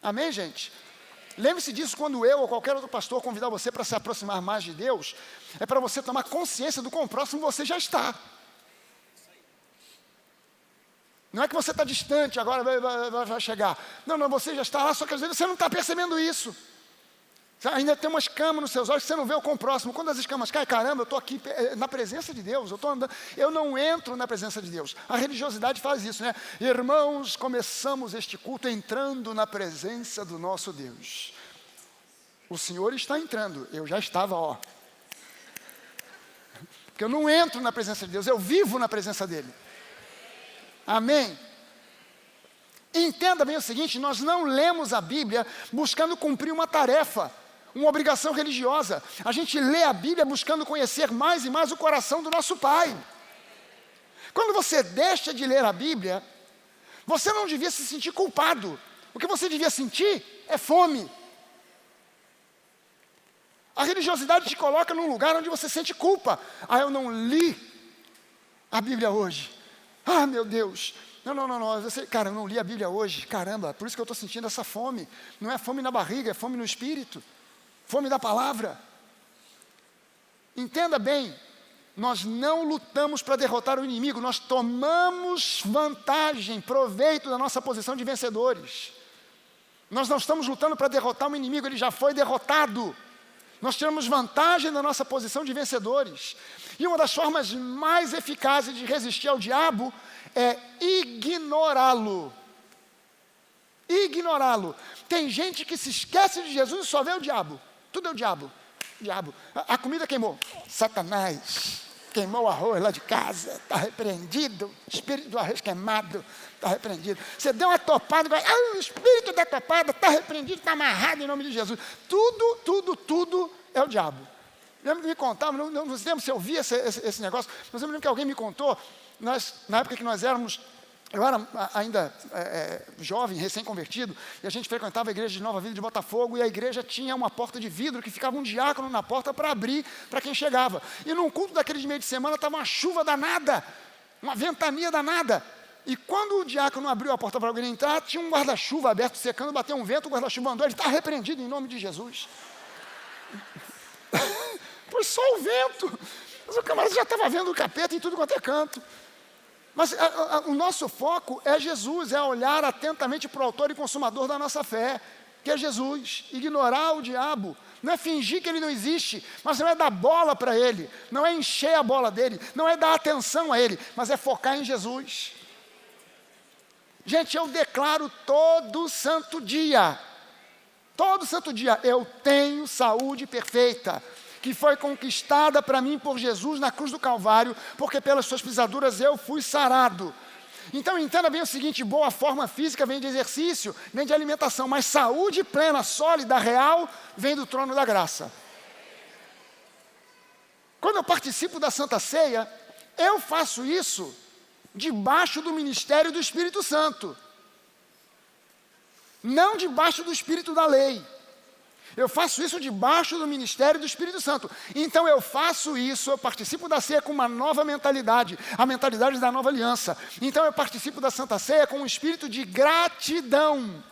Amém, gente? Lembre-se disso quando eu ou qualquer outro pastor convidar você para se aproximar mais de Deus, é para você tomar consciência do quão próximo você já está. Não é que você está distante, agora vai chegar. Não, você já está lá, só que às vezes você não está percebendo isso. Você ainda tem uma escama nos seus olhos, você não vê o quão próximo. Quando as escamas caem, caramba, eu estou aqui na presença de Deus, eu estou andando. Eu não entro na presença de Deus. A religiosidade faz isso, né? Irmãos, começamos este culto entrando na presença do nosso Deus. O Senhor está entrando, eu já estava, Porque eu não entro na presença de Deus, eu vivo na presença dEle. Amém? Entenda bem o seguinte, nós não lemos a Bíblia buscando cumprir uma tarefa, uma obrigação religiosa. A gente lê a Bíblia buscando conhecer mais e mais o coração do nosso Pai. Quando você deixa de ler a Bíblia, você não devia se sentir culpado. O que você devia sentir é fome. A religiosidade te coloca num lugar onde você sente culpa. Eu não li a Bíblia hoje. Meu Deus. Não. Cara, eu não li a Bíblia hoje. Caramba, por isso que eu estou sentindo essa fome. Não é fome na barriga, é fome no espírito. Fome da palavra. Entenda bem, nós não lutamos para derrotar o inimigo, nós tomamos vantagem, proveito da nossa posição de vencedores. Nós não estamos lutando para derrotar o inimigo, ele já foi derrotado. Nós tiramos vantagem da nossa posição de vencedores. E uma das formas mais eficazes de resistir ao diabo é ignorá-lo. Ignorá-lo. Tem gente que se esquece de Jesus e só vê o diabo. Tudo é o diabo. Diabo. A comida queimou. Satanás. Queimou o arroz lá de casa. Está repreendido. Espírito do arroz queimado. Está repreendido. Você deu uma topada. O espírito da topada está repreendido. Está amarrado em nome de Jesus. Tudo é o diabo. Lembro que me contavam, não lembro se eu via esse negócio, mas eu me lembro que alguém me contou, na época que nós éramos, eu era ainda jovem, recém-convertido, e a gente frequentava a igreja de Nova Vida de Botafogo, e a igreja tinha uma porta de vidro que ficava um diácono na porta para abrir para quem chegava. E num culto daquele de meio de semana estava uma chuva danada, uma ventania danada. E quando o diácono abriu a porta para alguém entrar, tinha um guarda-chuva aberto, secando, bateu um vento, o guarda-chuva andou, ele está repreendido em nome de Jesus. Foi só o vento. Mas o camarada já estava vendo o capeta em tudo quanto é canto. Mas o nosso foco é Jesus, é olhar atentamente para o autor e consumador da nossa fé, que é Jesus. Ignorar o diabo, não é fingir que ele não existe, mas não é dar bola para ele, não é encher a bola dele, não é dar atenção a ele, mas é focar em Jesus. Gente, eu declaro todo santo dia, eu tenho saúde perfeita, que foi conquistada para mim por Jesus na cruz do Calvário, porque pelas suas pisaduras eu fui sarado. Então entenda bem o seguinte, boa forma física vem de exercício, vem de alimentação, mas saúde plena, sólida, real, vem do trono da graça. Quando eu participo da Santa Ceia, eu faço isso debaixo do ministério do Espírito Santo, não debaixo do espírito da lei. Eu faço isso debaixo do ministério do Espírito Santo. Então eu faço isso, eu participo da ceia com uma nova mentalidade, a mentalidade da nova aliança. Então eu participo da Santa Ceia com um espírito de gratidão.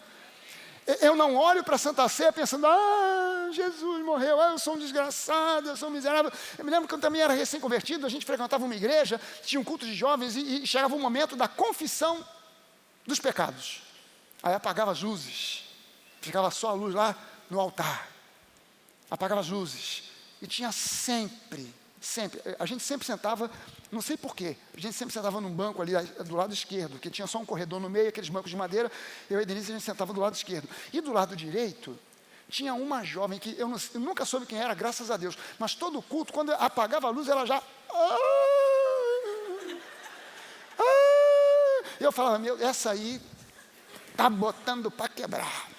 Eu não olho para a Santa Ceia pensando, Jesus morreu, eu sou um desgraçado, eu sou um miserável. Eu me lembro que eu também era recém-convertido, a gente frequentava uma igreja, tinha um culto de jovens e chegava o momento da confissão dos pecados. Aí apagava as luzes, ficava só a luz lá no altar. Apagava as luzes. E tinha sempre, a gente sempre sentava, não sei porquê, a gente sempre sentava num banco ali do lado esquerdo, que tinha só um corredor no meio, aqueles bancos de madeira, eu e a Denise, a gente sentava do lado esquerdo. E do lado direito, tinha uma jovem que eu nunca soube quem era, graças a Deus, mas todo culto, quando apagava a luz, ela já... eu falava, essa aí está botando para quebrar.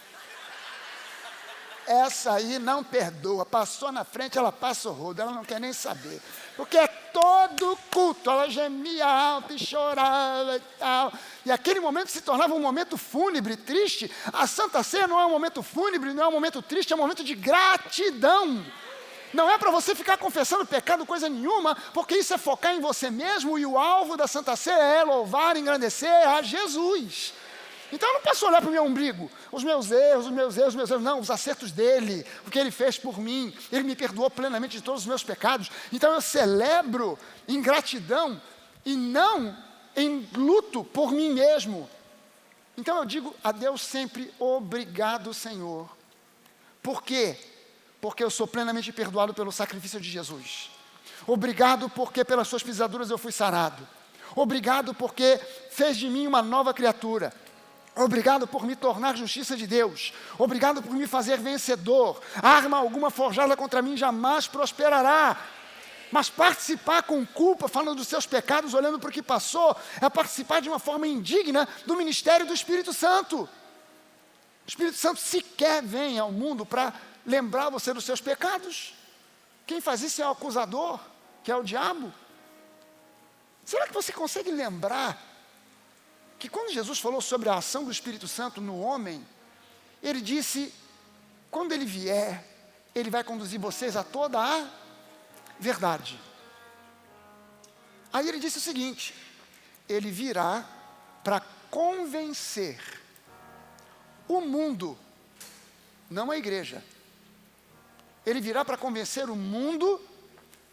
Essa aí não perdoa, passou na frente, ela passa o rodo, ela não quer nem saber. Porque é todo culto, ela gemia alto e chorava e tal. E aquele momento se tornava um momento fúnebre, triste. A Santa Ceia não é um momento fúnebre, não é um momento triste, é um momento de gratidão. Não é para você ficar confessando pecado, coisa nenhuma, porque isso é focar em você mesmo e o alvo da Santa Ceia é louvar, engrandecer a Jesus. Então eu não posso olhar para o meu umbigo, os meus erros, não, os acertos dele, o que ele fez por mim, ele me perdoou plenamente de todos os meus pecados. Então eu celebro em gratidão e não em luto por mim mesmo. Então eu digo a Deus sempre, obrigado, Senhor. Por quê? Porque eu sou plenamente perdoado pelo sacrifício de Jesus. Obrigado porque pelas suas pisaduras eu fui sarado. Obrigado porque fez de mim uma nova criatura. Obrigado por me tornar justiça de Deus. Obrigado por me fazer vencedor. Arma alguma forjada contra mim jamais prosperará. Mas participar com culpa, falando dos seus pecados, olhando para o que passou, é participar de uma forma indigna do ministério do Espírito Santo. O Espírito Santo sequer vem ao mundo para lembrar você dos seus pecados. Quem faz isso é o acusador, que é o diabo. Será que você consegue lembrar que quando Jesus falou sobre a ação do Espírito Santo no homem, ele disse, quando ele vier, ele vai conduzir vocês a toda a verdade. Aí ele disse o seguinte, ele virá para convencer o mundo, não a igreja. Ele virá para convencer o mundo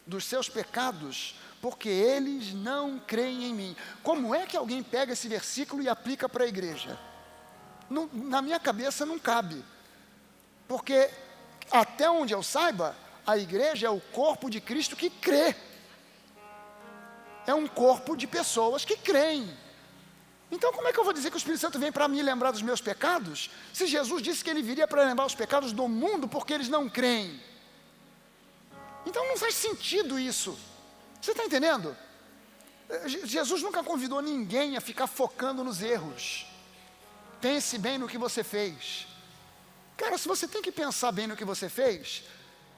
dos seus pecados, porque eles não creem em mim. Como é que alguém pega esse versículo e aplica para a igreja? Na minha cabeça não cabe. Porque, até onde eu saiba, a igreja é o corpo de Cristo que crê. É um corpo de pessoas que creem. Então como é que eu vou dizer que o Espírito Santo vem para me lembrar dos meus pecados, se Jesus disse que ele viria para lembrar os pecados do mundo porque eles não creem? Então não faz sentido isso. Você está entendendo? Jesus nunca convidou ninguém a ficar focando nos erros. Pense bem no que você fez. Cara, se você tem que pensar bem no que você fez,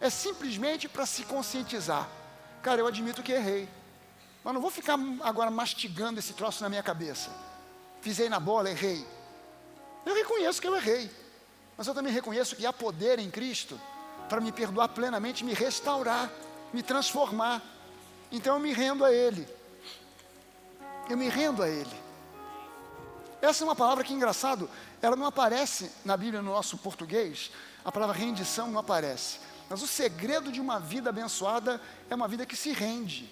é simplesmente para se conscientizar. Cara, eu admito que errei, mas não vou ficar agora mastigando esse troço na minha cabeça. Pisei na bola, errei. Eu reconheço que eu errei, mas eu também reconheço que há poder em Cristo para me perdoar plenamente, me restaurar, me transformar. Então eu me rendo a Ele. Eu me rendo a Ele. Essa é uma palavra que, engraçado, ela não aparece na Bíblia, no nosso português. A palavra rendição não aparece. Mas o segredo de uma vida abençoada é uma vida que se rende.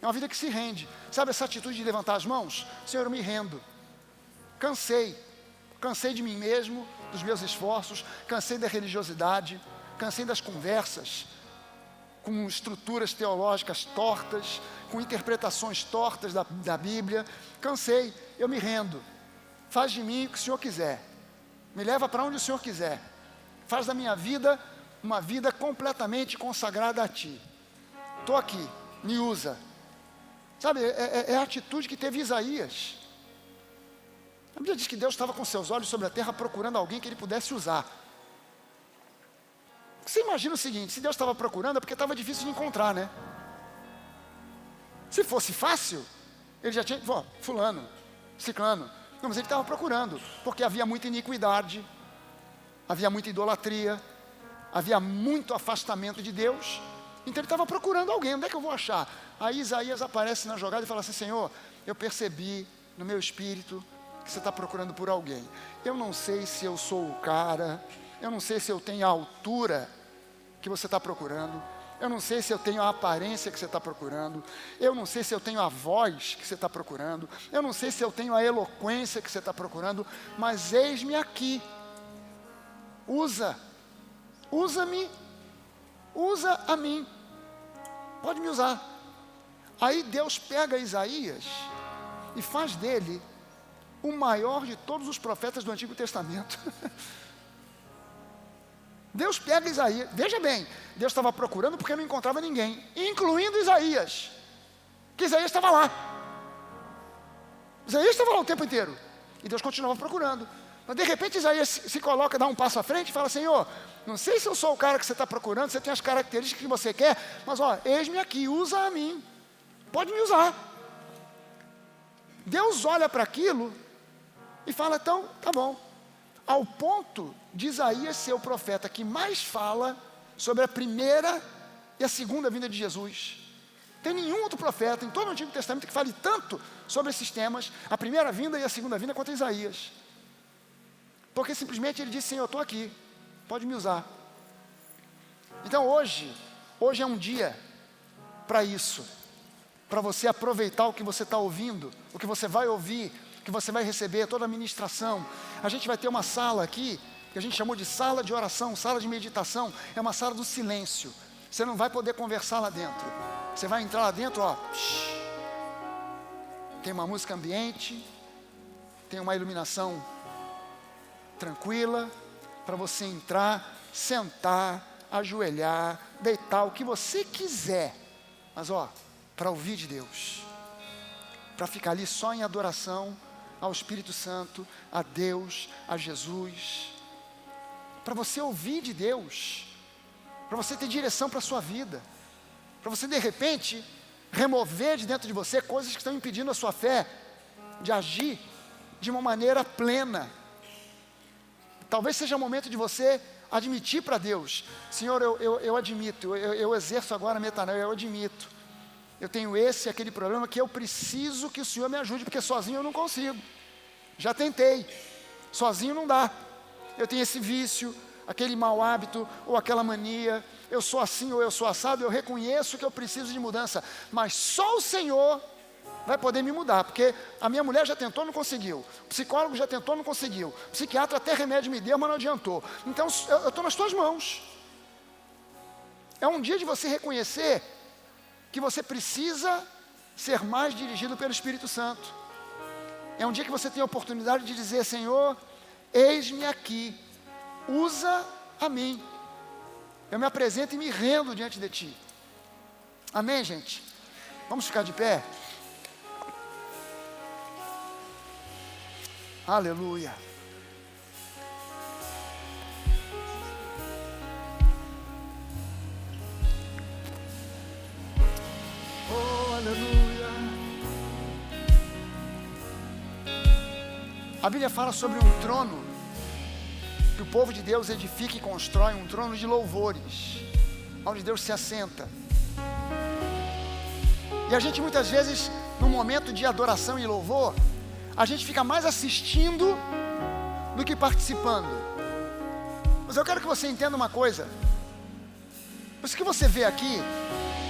É uma vida que se rende. Sabe essa atitude de levantar as mãos? Senhor, eu me rendo. Cansei. Cansei de mim mesmo, dos meus esforços. Cansei da religiosidade. Cansei das conversas com estruturas teológicas tortas, com interpretações tortas da Bíblia. Cansei, eu me rendo. Faz de mim o que o Senhor quiser. Me leva para onde o Senhor quiser. Faz da minha vida uma vida completamente consagrada a Ti. Estou aqui, me usa. Sabe, é a atitude que teve Isaías. A Bíblia diz que Deus estava com seus olhos sobre a terra procurando alguém que Ele pudesse usar. Você imagina o seguinte, se Deus estava procurando é porque estava difícil de encontrar, né? Se fosse fácil, Ele já tinha, fulano, ciclano. Não, mas Ele estava procurando, porque havia muita iniquidade, havia muita idolatria, havia muito afastamento de Deus. Então ele estava procurando alguém, onde é que eu vou achar? Aí Isaías aparece na jogada e fala assim: Senhor, eu percebi no meu espírito que você está procurando por alguém. Eu não sei se eu sou o cara, eu não sei se eu tenho a altura que você está procurando, eu não sei se eu tenho a aparência que você está procurando, eu não sei se eu tenho a voz que você está procurando, eu não sei se eu tenho a eloquência que você está procurando, mas eis-me aqui. Usa-me, usa a mim, pode me usar. Aí Deus pega Isaías e faz dele o maior de todos os profetas do Antigo Testamento. Deus pega Isaías, veja bem, Deus estava procurando porque não encontrava ninguém, incluindo Isaías, que Isaías estava lá. Isaías estava lá o tempo inteiro, e Deus continuava procurando. Mas de repente Isaías se coloca, dá um passo à frente e fala: Senhor, não sei se eu sou o cara que você está procurando, você tem as características que você quer, mas eis-me aqui, usa a mim, pode me usar. Deus olha para aquilo e fala: então, tá bom. Ao ponto de Isaías ser o profeta que mais fala sobre a primeira e a segunda vinda de Jesus. Tem nenhum outro profeta em todo o Antigo Testamento que fale tanto sobre esses temas, a primeira vinda e a segunda vinda, quanto Isaías. Porque simplesmente ele disse: Senhor, eu estou aqui, pode me usar. Então hoje é um dia para isso, para você aproveitar o que você está ouvindo, o que você vai ouvir, o que você vai receber, toda a ministração. A gente vai ter uma sala aqui, que a gente chamou de sala de oração, sala de meditação, é uma sala do silêncio. Você não vai poder conversar lá dentro, você vai entrar lá dentro, tem uma música ambiente, tem uma iluminação tranquila, para você entrar, sentar, ajoelhar, deitar, o que você quiser, mas para ouvir de Deus, para ficar ali só em adoração ao Espírito Santo, a Deus, a Jesus, para você ouvir de Deus, para você ter direção para a sua vida, para você de repente remover de dentro de você coisas que estão impedindo a sua fé de agir de uma maneira plena. Talvez seja o momento de você admitir para Deus: Senhor, eu admito, eu exerço agora a metanoia, eu admito, eu tenho esse e aquele problema que eu preciso que o Senhor me ajude, porque sozinho eu não consigo, já tentei, sozinho não dá, eu tenho esse vício, aquele mau hábito, ou aquela mania, eu sou assim ou eu sou assado, eu reconheço que eu preciso de mudança, mas só o Senhor vai poder me mudar, porque a minha mulher já tentou, não conseguiu, o psicólogo já tentou, não conseguiu, o psiquiatra até remédio me deu, mas não adiantou. Então eu estou nas tuas mãos. É um dia de você reconhecer que você precisa ser mais dirigido pelo Espírito Santo. É um dia que você tem a oportunidade de dizer: Senhor, eis-me aqui, usa a mim, eu me apresento e me rendo diante de Ti. Amém, gente? Vamos ficar de pé? Aleluia. Oh, aleluia. A Bíblia fala sobre um trono que o povo de Deus edifica e constrói, um trono de louvores, onde Deus se assenta. E a gente muitas vezes, no momento de adoração e louvor, a gente fica mais assistindo do que participando. Mas eu quero que você entenda uma coisa: isso que você vê aqui,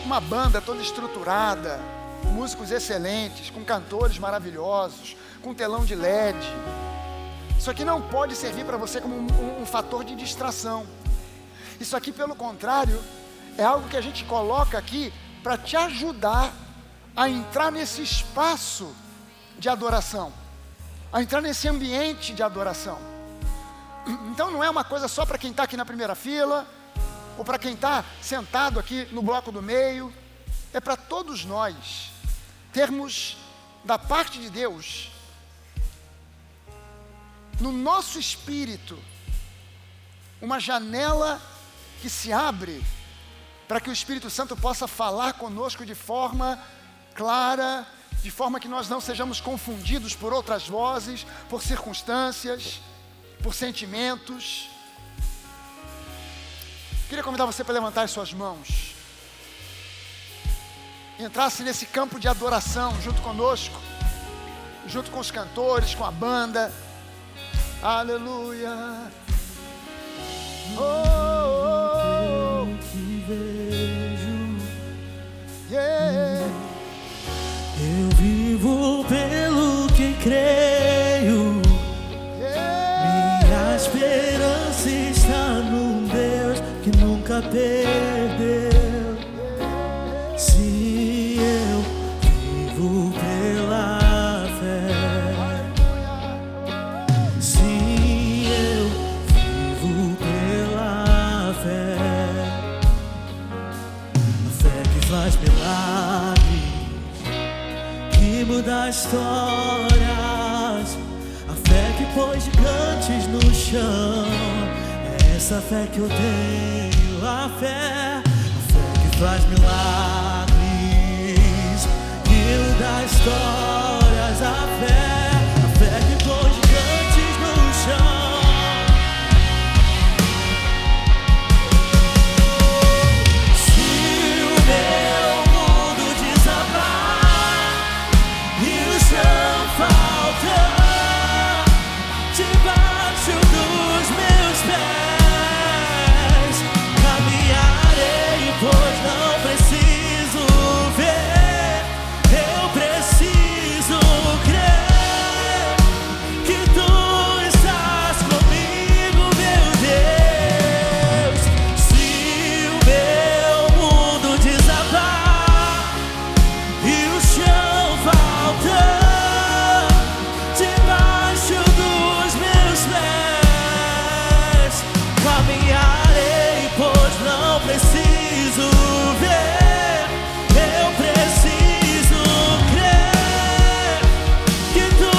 uma banda toda estruturada, músicos excelentes, com cantores maravilhosos, com telão de LED, isso aqui não pode servir para você como um fator de distração. Isso aqui, pelo contrário, é algo que a gente coloca aqui para te ajudar a entrar nesse espaço de adoração, a entrar nesse ambiente de adoração. Então não é uma coisa só para quem está aqui na primeira fila, ou para quem está sentado aqui no bloco do meio, é para todos nós termos da parte de Deus, no nosso espírito, uma janela que se abre para que o Espírito Santo possa falar conosco de forma clara, de forma que nós não sejamos confundidos por outras vozes, por circunstâncias, por sentimentos. Queria convidar você para levantar as suas mãos. E entrasse nesse campo de adoração junto conosco. Junto com os cantores, com a banda. Aleluia. Oh, oh, oh.
Que vejo,
Yeah.
eu vivo pelo que creio.
Yeah.
Minha esperança está num Deus que nunca perdeu. Se eu vivo pela fé, se eu vivo pela fé, a fé que faz milagres, que muda histórias, a fé que põe gigantes no chão. É essa fé que eu tenho, a fé que faz milagres, que muda histórias, a fé que põe gigantes no chão. Se o meu mundo desabar e o chão faltar debaixo dos meus pés, caminharei, pois não preciso ver, eu preciso crer que tu estás comigo, meu Deus. Se o meu mundo desabar e o chão faltar debaixo dos meus pés, caminharei, pois não preciso ver, eu preciso crer que tu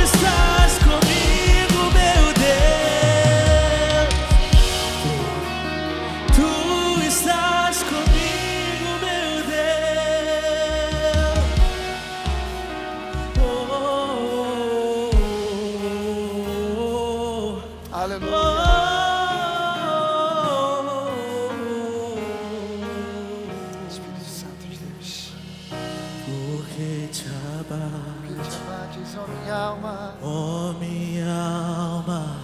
estás comigo, meu Deus. Tu estás comigo, meu Deus. Oh, oh, oh,
Aleluia. Espírito Santo de Deus.
porque te
Que
abate,
te abates, ó minha alma.
ó minha alma,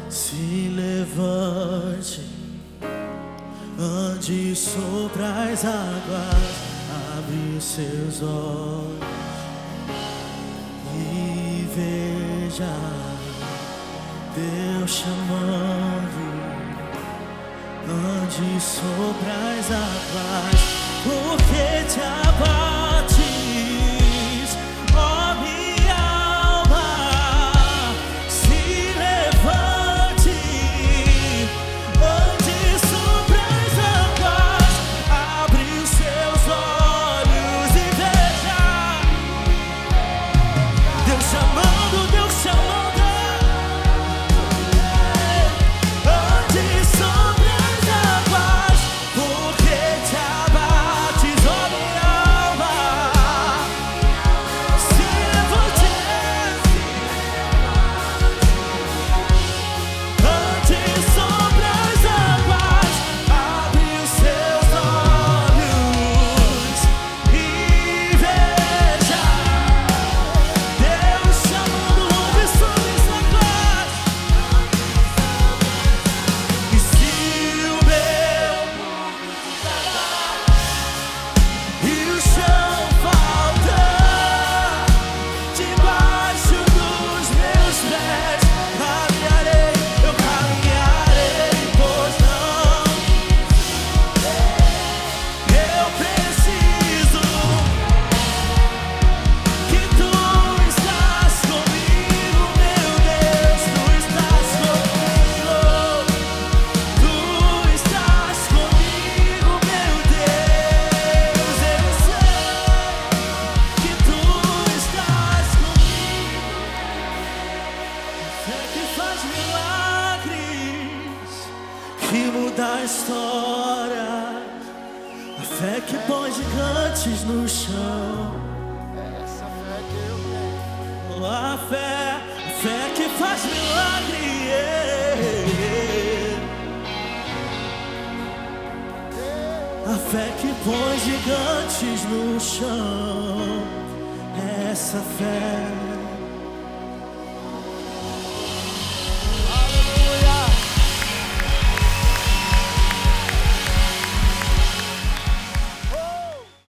se levante, ande sobre as águas, abre os seus olhos e veja Deus chamando. Ande sobre as águas, porque te abates, ó minha alma, se levante, ande sobre as águas, abre os seus olhos e veja Deus chamando, Deus chamando. Ande sobre as águas, porque te abates, ó minha alma, se levante, ande sobre as águas, abre os seus olhos e veja Deus chamando, ouve sobre as águas. E se o meu e o chão faltar debaixo dos meus pés, caminharei, eu caminharei, pois não, eu preciso que tu estás comigo, meu Deus, tu estás comigo. Tu estás comigo, meu Deus, eu sei que tu estás comigo. Fé que faz milagres, que muda a história, a fé que põe gigantes no chão.
Essa fé que eu tenho.
A fé que faz milagre. fé que põe gigantes no chão. Essa fé